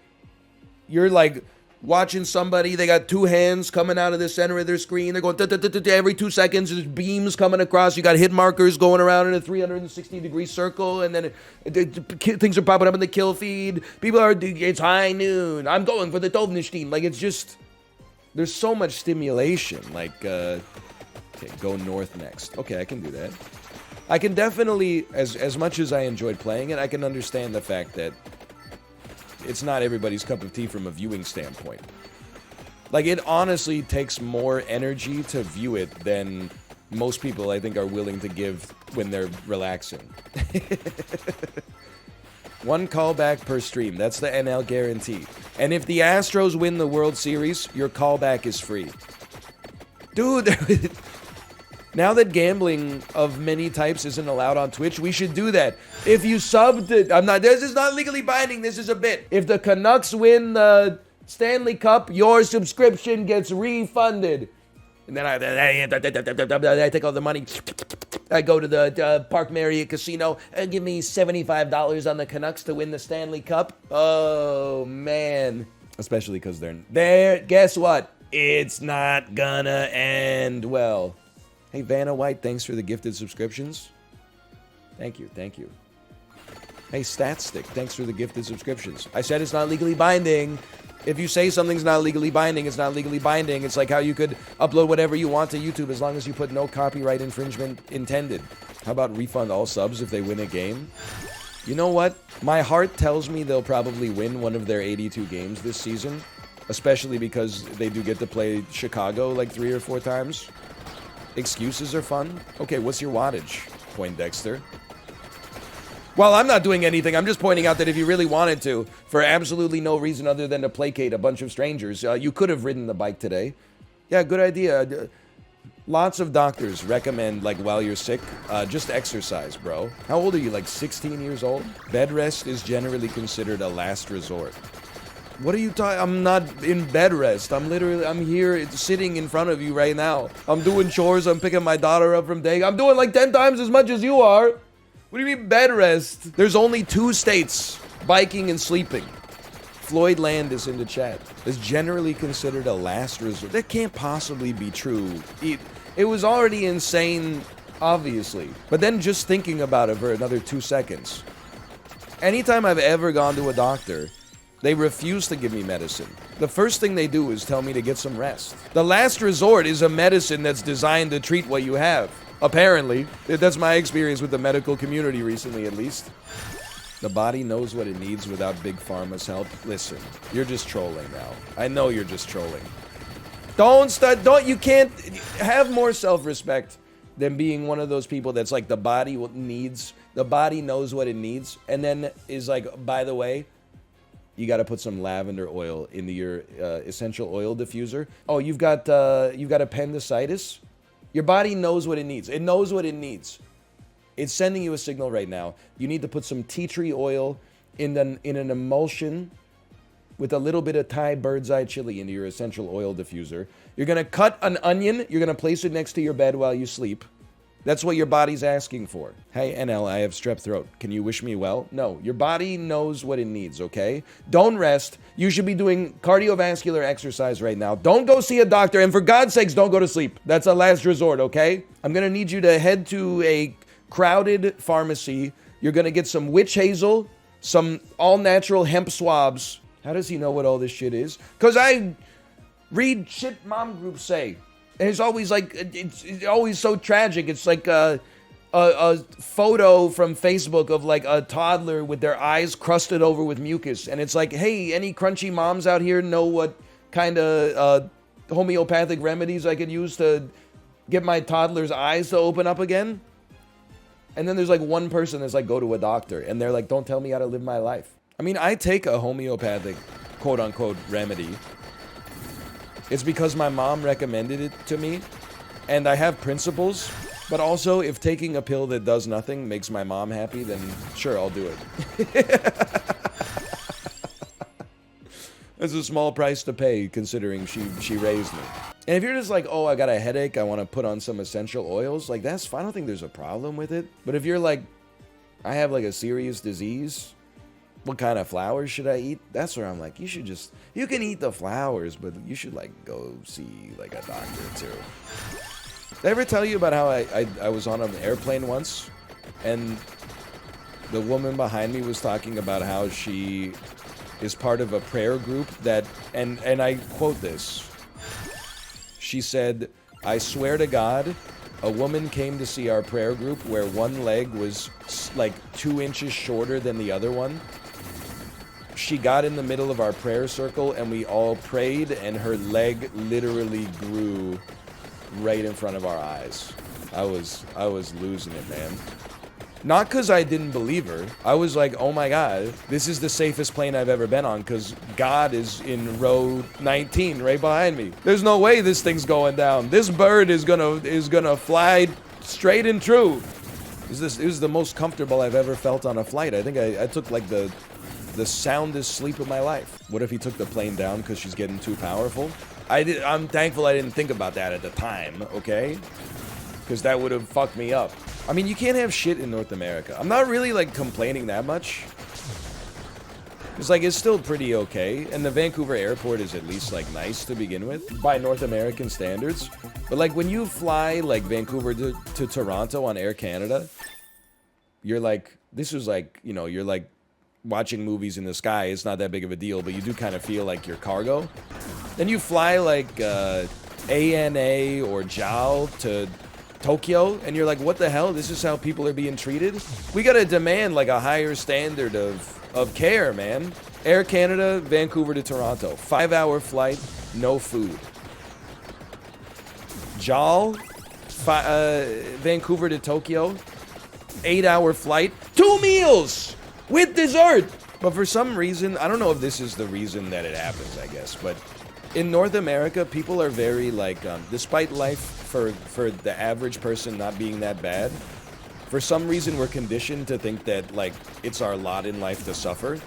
you're like watching somebody, they got two hands coming out of the center of their screen. They're going every 2 seconds. There's beams coming across. You got hit markers going around in a 360-degree circle, and then things are popping up in the kill feed. People are, it's high noon. I'm going for the Tovnestein. Like, it's just, there's so much stimulation. Like, okay, go north next. Okay, I can do that. I can definitely, as much as I enjoyed playing it, I can understand the fact that it's not everybody's cup of tea from a viewing standpoint. Like, it honestly takes more energy to view it than most people, I think, are willing to give when they're relaxing. 1 callback per stream. That's the NL guarantee. And if the Astros win the World Series, your callback is free. Dude, now that gambling of many types isn't allowed on Twitch, we should do that. If you subbed it, this is not legally binding, this is a bit. If the Canucks win the Stanley Cup, your subscription gets refunded. And then I take all the money, I go to the Park Marriott Casino and give me $75 on the Canucks to win the Stanley Cup. Oh, man. Especially because they're there. Guess what? It's not gonna end well. Hey, Vanna White, thanks for the gifted subscriptions. Thank you, thank you. Hey, Statstick, thanks for the gifted subscriptions. I said it's not legally binding. If you say something's not legally binding, it's not legally binding. It's like how you could upload whatever you want to YouTube as long as you put no copyright infringement intended. How about refund all subs if they win a game? You know what? My heart tells me they'll probably win one of their 82 games this season, especially because they do get to play Chicago like 3 or 4 times. Excuses are fun. Okay, what's your wattage, Poindexter? Well, I'm not doing anything. I'm just pointing out that if you really wanted to, for absolutely no reason other than to placate a bunch of strangers, you could have ridden the bike today. Yeah, good idea. Lots of doctors recommend, like, while you're sick, just exercise, bro. How old are you, like 16 years old? Bed rest is generally considered a last resort. What are you talking? I'm not in bed rest. I'm here sitting in front of you right now. I'm doing chores. I'm picking my daughter up from day. I'm doing like 10 times as much as you are. What do you mean bed rest? There's only 2 states, biking and sleeping. Floyd Landis in the chat. Is generally considered a last resort. That can't possibly be true. It was already insane, obviously. But then just thinking about it for another 2 seconds. Anytime I've ever gone to a doctor, they refuse to give me medicine. The first thing they do is tell me to get some rest. The last resort is a medicine that's designed to treat what you have. Apparently. That's my experience with the medical community recently, at least. The body knows what it needs without Big Pharma's help. Listen, you're just trolling now. I know you're just trolling. You can't have more self-respect than being one of those people that's like the body knows what it needs, and then is like, by the way, you got to put some lavender oil into your essential oil diffuser. Oh, you've got appendicitis? Your body knows what it needs. It knows what it needs. It's sending you a signal right now. You need to put some tea tree oil in an emulsion with a little bit of Thai bird's eye chili into your essential oil diffuser. You're going to cut an onion. You're going to place it next to your bed while you sleep. That's what your body's asking for. Hey, NL, I have strep throat. Can you wish me well? No, your body knows what it needs, okay? Don't rest. You should be doing cardiovascular exercise right now. Don't go see a doctor, and for God's sakes, don't go to sleep. That's a last resort, okay? I'm gonna need you to head to a crowded pharmacy. You're gonna get some witch hazel, some all-natural hemp swabs. How does he know what all this shit is? Because I read shit mom groups say. And it's always like, it's always so tragic. It's like a photo from Facebook of like a toddler with their eyes crusted over with mucus. And it's like, hey, any crunchy moms out here know what kind of homeopathic remedies I could use to get my toddler's eyes to open up again? And then there's like one person that's like, go to a doctor. And they're like, don't tell me how to live my life. I mean, I take a homeopathic quote unquote remedy. It's because my mom recommended it to me, and I have principles, but also if taking a pill that does nothing makes my mom happy, then sure, I'll do it. It's a small price to pay considering she raised me. And if you're just like, oh, I got a headache, I want to put on some essential oils, like that's fine. I don't think there's a problem with it. But if you're like, I have like a serious disease. What kind of flowers should I eat? That's where I'm like, you can eat the flowers, but you should like go see like a doctor too. Did I ever tell you about how I was on an airplane once and the woman behind me was talking about how she is part of a prayer group that, and I quote this. She said, I swear to God, a woman came to see our prayer group where one leg was like 2 inches shorter than the other one. She got in the middle of our prayer circle and we all prayed and her leg literally grew right in front of our eyes. I was losing it, man. Not because I didn't believe her. I was like, oh my God, this is the safest plane I've ever been on because God is in row 19 right behind me. There's no way this thing's going down. This bird is gonna fly straight and true. It was the most comfortable I've ever felt on a flight. I think I took like the soundest sleep of my life. What if he took the plane down because she's getting too powerful? I'm thankful I didn't think about that at the time, okay? Because that would have fucked me up. I mean, you can't have shit in North America. I'm not really, like, complaining that much. Because, like, it's still pretty okay. And the Vancouver airport is at least, like, nice to begin with. By North American standards. But, like, when you fly, like, Vancouver to Toronto on Air Canada, you're, like, this is, like, you know, you're, like, watching movies in the sky. It's not that big of a deal, but you do kind of feel like you're cargo. Then you fly, like, ANA or JAL to Tokyo, and you're like, what the hell? This is how people are being treated? We gotta demand, like, a higher standard of care, man. Air Canada, Vancouver to Toronto. 5-hour flight, no food. JAL, Vancouver to Tokyo, 8-hour flight, 2 meals with dessert. But for some reason, I don't know if this is the reason that it happens, I guess, but in North America, people are very, like, despite life for the average person not being that bad, for some reason we're conditioned to think that, like, it's our lot in life to suffer.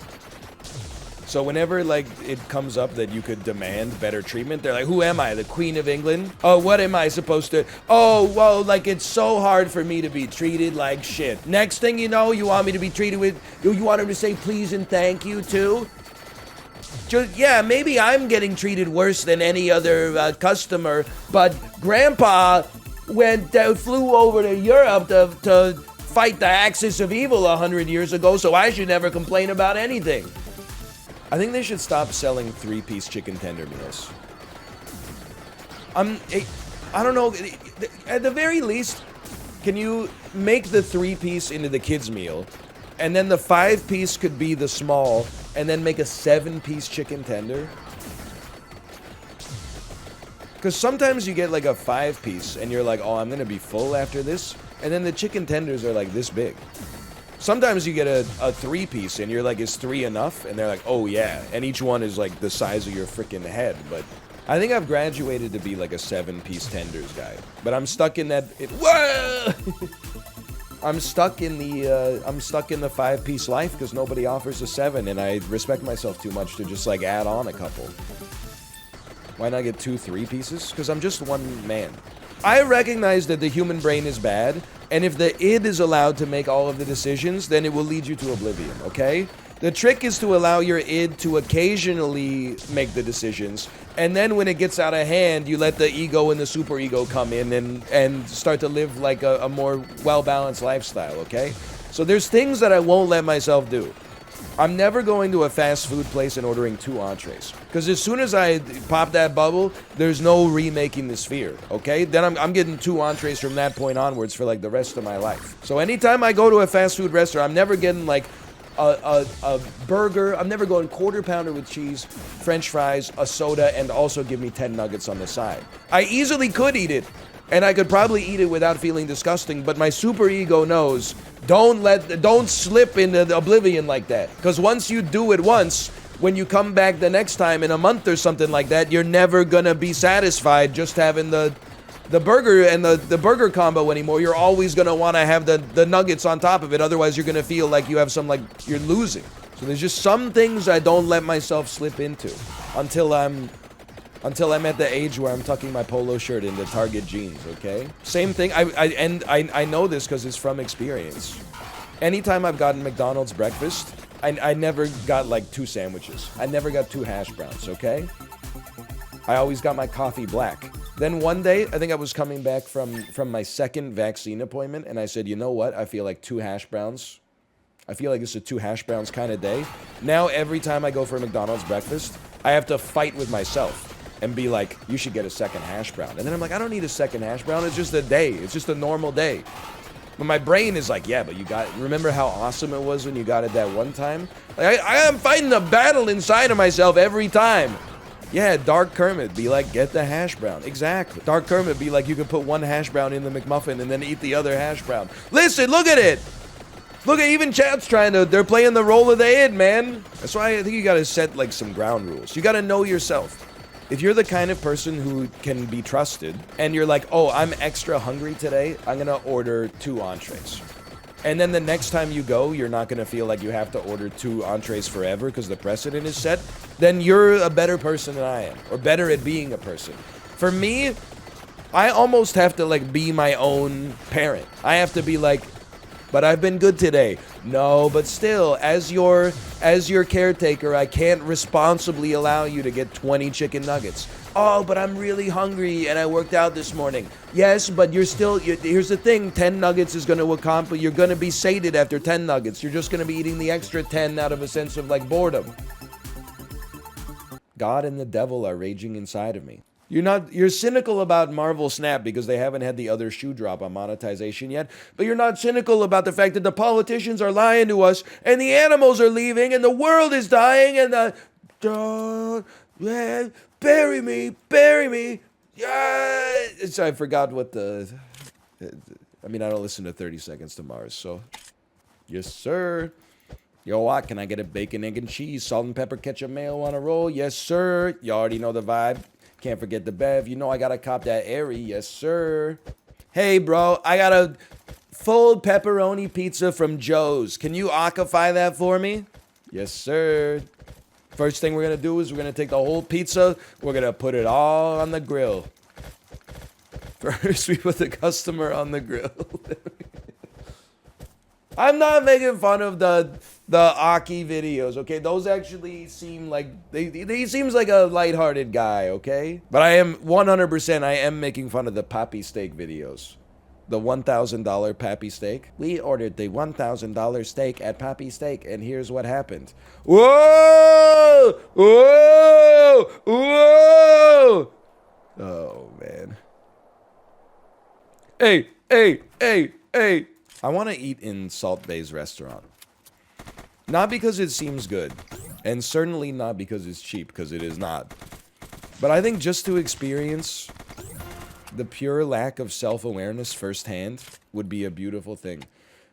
So whenever, like, it comes up that you could demand better treatment, they're like, who am I, the Queen of England? Oh, what am I supposed to? Oh, well, like, it's so hard for me to be treated like shit. Next thing you know, you want me to be treated with, you want him to say please and thank you too? Just, yeah, maybe I'm getting treated worse than any other customer, but Grandpa flew over to Europe to fight the Axis of Evil 100 years ago, so I should never complain about anything. I think they should stop selling 3-piece chicken tender meals. I don't know, at the very least, can you make the 3-piece into the kids' meal, and then the 5-piece could be the small, and then make a 7-piece chicken tender? Because sometimes you get like a 5-piece and you're like, oh, I'm gonna be full after this, and then the chicken tenders are like this big. Sometimes you get a 3-piece and you're like, is 3 enough? And they're like, oh yeah, and each one is like the size of your freaking head. But I think I've graduated to be like a 7-piece tenders guy, but I'm stuck in that. I'm stuck in the 5-piece life because nobody offers a 7, and I respect myself too much to just like add on a couple. Why not get 2 3-pieces? Because I'm just one man. I recognize that the human brain is bad, and if the id is allowed to make all of the decisions, then it will lead you to oblivion, okay? The trick is to allow your id to occasionally make the decisions, and then when it gets out of hand, you let the ego and the superego come in and start to live like a more well-balanced lifestyle, okay? So there's things that I won't let myself do. I'm never going to a fast food place and ordering 2 entrees. Because as soon as I pop that bubble, there's no remaking the sphere, okay? Then I'm getting 2 entrees from that point onwards for like the rest of my life. So anytime I go to a fast food restaurant, I'm never getting like a burger. I'm never going quarter pounder with cheese, french fries, a soda, and also give me 10 nuggets on the side. I easily could eat it, and I could probably eat it without feeling disgusting, but my super ego knows, don't slip into the oblivion like that. Because once you do it once, when you come back the next time in a month or something like that, you're never gonna be satisfied just having the burger and the burger combo anymore. You're always gonna want to have the nuggets on top of it. Otherwise, you're gonna feel like you have some, like, you're losing. So there's just some things I don't let myself slip into until I'm at the age where I'm tucking my polo shirt into Target jeans, okay? Same thing, I know this because it's from experience. Anytime I've gotten McDonald's breakfast, I never got like 2 sandwiches. I never got 2 hash browns, okay? I always got my coffee black. Then one day, I think I was coming back from my second vaccine appointment, and I said, you know what? I feel like 2 hash browns. I feel like it's a 2 hash browns kind of day. Now, every time I go for a McDonald's breakfast, I have to fight with myself and be like, you should get a second hash brown. And then I'm like, I don't need a second hash brown. It's just a day. It's just a normal day. But my brain is like, yeah, but you got it. Remember how awesome it was when you got it that one time? Like, I am fighting a battle inside of myself every time. Yeah, Dark Kermit be like, get the hash brown. Exactly. Dark Kermit be like, you can put 1 hash brown in the McMuffin and then eat the other hash brown. Listen, look at it. Look at even chat's they're playing the role of the id, man. That's why I think you gotta set like some ground rules. You gotta know yourself. If you're the kind of person who can be trusted and you're like, oh, I'm extra hungry today, I'm gonna order 2 entrees. And then the next time you go, you're not gonna feel like you have to order 2 entrees forever because the precedent is set, then you're a better person than I am, or better at being a person. For me, I almost have to like be my own parent. I have to be like, but I've been good today. No, but still, as your caretaker, I can't responsibly allow you to get 20 chicken nuggets. Oh, but I'm really hungry and I worked out this morning. Yes, but here's the thing, 10 nuggets is going to accomplish, you're going to be sated after 10 nuggets. You're just going to be eating the extra 10 out of a sense of like boredom. God and the devil are raging inside of me. You're cynical about Marvel Snap because they haven't had the other shoe drop on monetization yet, but you're not cynical about the fact that the politicians are lying to us and the animals are leaving and the world is dying and bury me. Yeah. So I forgot what I don't listen to 30 Seconds to Mars, so yes, sir. Yo, what? Can I get a bacon, egg, and cheese, salt and pepper, ketchup, mayo on a roll? Yes, sir. You already know the vibe. Can't forget the bev. You know I gotta cop that airy. Yes, sir. Hey, bro, I got a full pepperoni pizza from Joe's. Can you occupy that for me? Yes, sir. First thing we're gonna do is we're gonna take the whole pizza. We're gonna put it all on the grill. First, we put the customer on the grill. I'm not making fun of the Aki videos, okay? Those actually seem like, he seems like a lighthearted guy, okay? But I am 100% making fun of the Pappy Steak videos. The $1,000 Pappy Steak. We ordered the $1,000 steak at Pappy Steak, and here's what happened. Whoa! Whoa! Whoa! Oh, man. Hey! I want to eat in Salt Bae's restaurant. Not because it seems good, and certainly not because it's cheap, because it is not. But I think just to experience the pure lack of self-awareness firsthand would be a beautiful thing.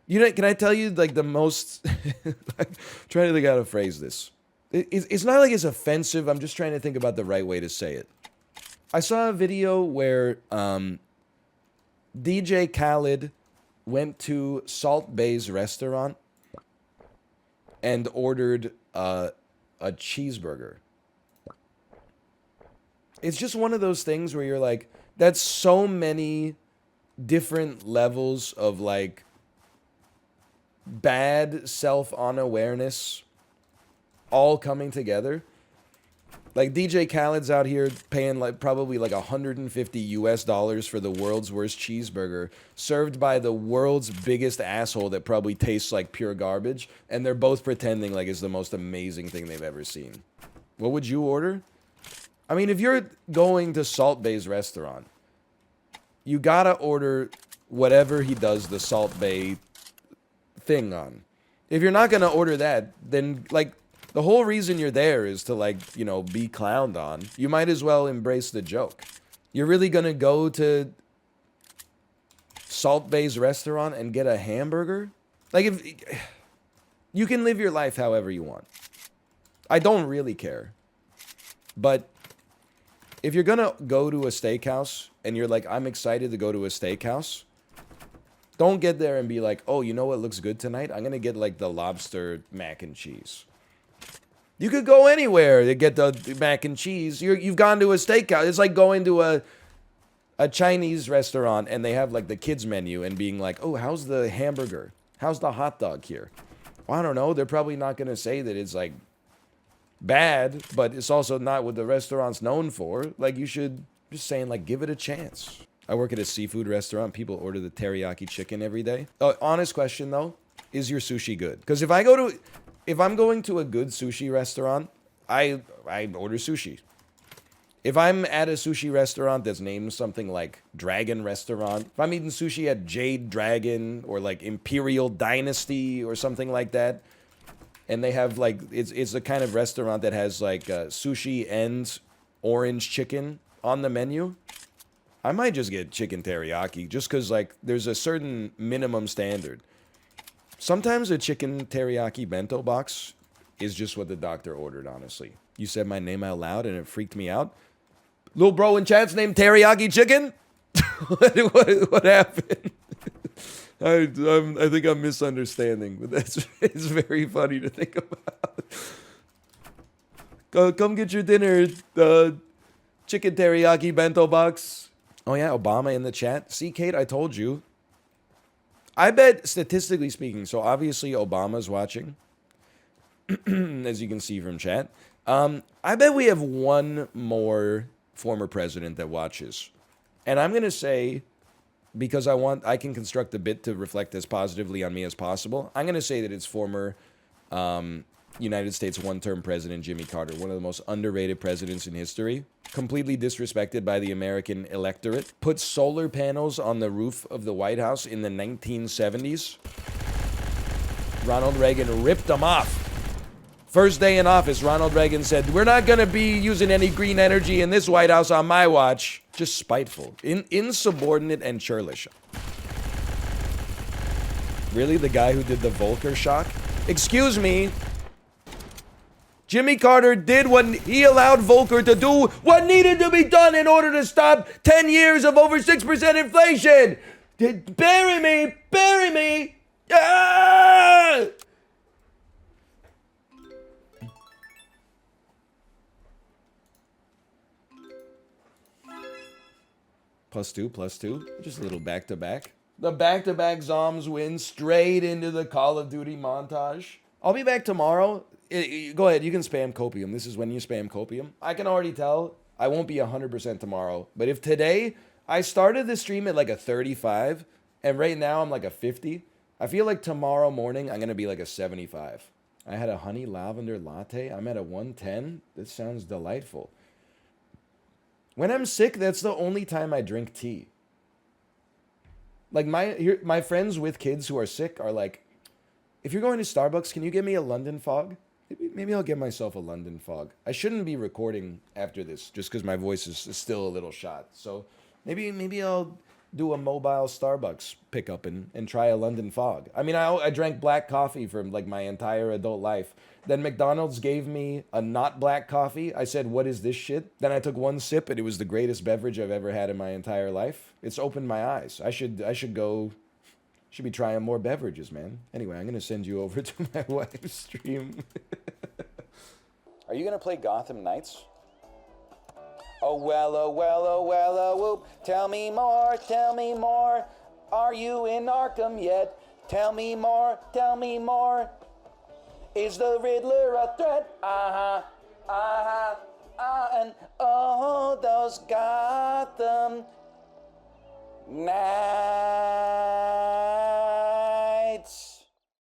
You know, can I tell you, like, the most... I'm trying to think how to phrase this. It's not like it's offensive, I'm just trying to think about the right way to say it. I saw a video where DJ Khaled went to Salt Bae's restaurant and ordered a cheeseburger. It's just one of those things where you're like, that's so many different levels of like bad self-unawareness all coming together. Like DJ Khaled's out here paying like probably like $150 for the world's worst cheeseburger served by the world's biggest asshole that probably tastes like pure garbage, and they're both pretending like it's the most amazing thing they've ever seen. What would you order? I mean, if you're going to Salt Bae's restaurant, you gotta order whatever he does the Salt Bae thing on. If you're not gonna order that, then like the whole reason you're there is to, like, you know, be clowned on. You might as well embrace the joke. You're really gonna go to Salt Bae's restaurant and get a hamburger? Like, if you can live your life however you want. I don't really care. But if you're gonna go to a steakhouse and you're like, I'm excited to go to a steakhouse, don't get there and be like, oh, you know what looks good tonight? I'm gonna get, like, the lobster mac and cheese. You could go anywhere to get the mac and cheese. You've gone to a steakhouse. It's like going to a Chinese restaurant and they have like the kids menu and being like, oh, how's the hamburger? How's the hot dog here? Well, I don't know. They're probably not going to say that it's like bad, but it's also not what the restaurant's known for. Like, you should just saying, like, give it a chance. I work at a seafood restaurant. People order the teriyaki chicken every day. Honest question though, is your sushi good? Because if I'm going to a good sushi restaurant, I order sushi. If I'm at a sushi restaurant that's named something like Dragon Restaurant, if I'm eating sushi at Jade Dragon or like Imperial Dynasty or something like that, and they have like, it's the kind of restaurant that has like sushi and orange chicken on the menu, I might just get chicken teriyaki just because like there's a certain minimum standard. Sometimes a chicken teriyaki bento box is just what the doctor ordered, honestly. You said my name out loud and it freaked me out. Little bro in chat's named Teriyaki Chicken? what happened? I think I'm misunderstanding, but it's very funny to think about. Come get your dinner, chicken teriyaki bento box. Oh yeah, Obama in the chat. See, Kate, I told you. I bet, statistically speaking, so obviously Obama's watching, as you can see from chat. I bet we have one more former president that watches. And I'm going to say, because I can construct a bit to reflect as positively on me as possible, I'm going to say that it's former United States one-term president Jimmy Carter, one of the most underrated presidents in history, completely disrespected by the American electorate, put solar panels on the roof of the White House in the 1970s. Ronald Reagan ripped them off. First day in office, Ronald Reagan said, we're not going to be using any green energy in this White House on my watch. Just spiteful, insubordinate, and churlish. Really? The guy who did the Volcker shock? Excuse me. Jimmy Carter did what he allowed Volcker to do what needed to be done in order to stop 10 years of over 6% inflation. Bury me. Bury me. Ah! +2. Just a little back-to-back. The back-to-back Zoms win straight into the Call of Duty montage. I'll be back tomorrow. Go ahead, you can spam copium. This is when you spam copium. I can already tell I won't be 100% tomorrow. But if today, I started the stream at like a 35, and right now I'm like a 50, I feel like tomorrow morning I'm going to be like a 75. I had a honey lavender latte. I'm at a 110. This sounds delightful. When I'm sick, that's the only time I drink tea. Like my friends with kids who are sick are like, if you're going to Starbucks, can you get me a London Fog? Maybe I'll get myself a London Fog. I shouldn't be recording after this just because my voice is still a little shot. So maybe I'll do a mobile Starbucks pickup and try a London Fog. I mean, I drank black coffee for like my entire adult life. Then McDonald's gave me a not black coffee. I said, what is this shit? Then I took one sip and it was the greatest beverage I've ever had in my entire life. It's opened my eyes. I should be trying more beverages, man. Anyway, I'm going to send you over to my wife's stream. Are you going to play Gotham Knights? Oh well, oh well, oh well, oh whoop. Tell me more, tell me more. Are you in Arkham yet? Tell me more, tell me more. Is the Riddler a threat? And oh, those Gotham Knights.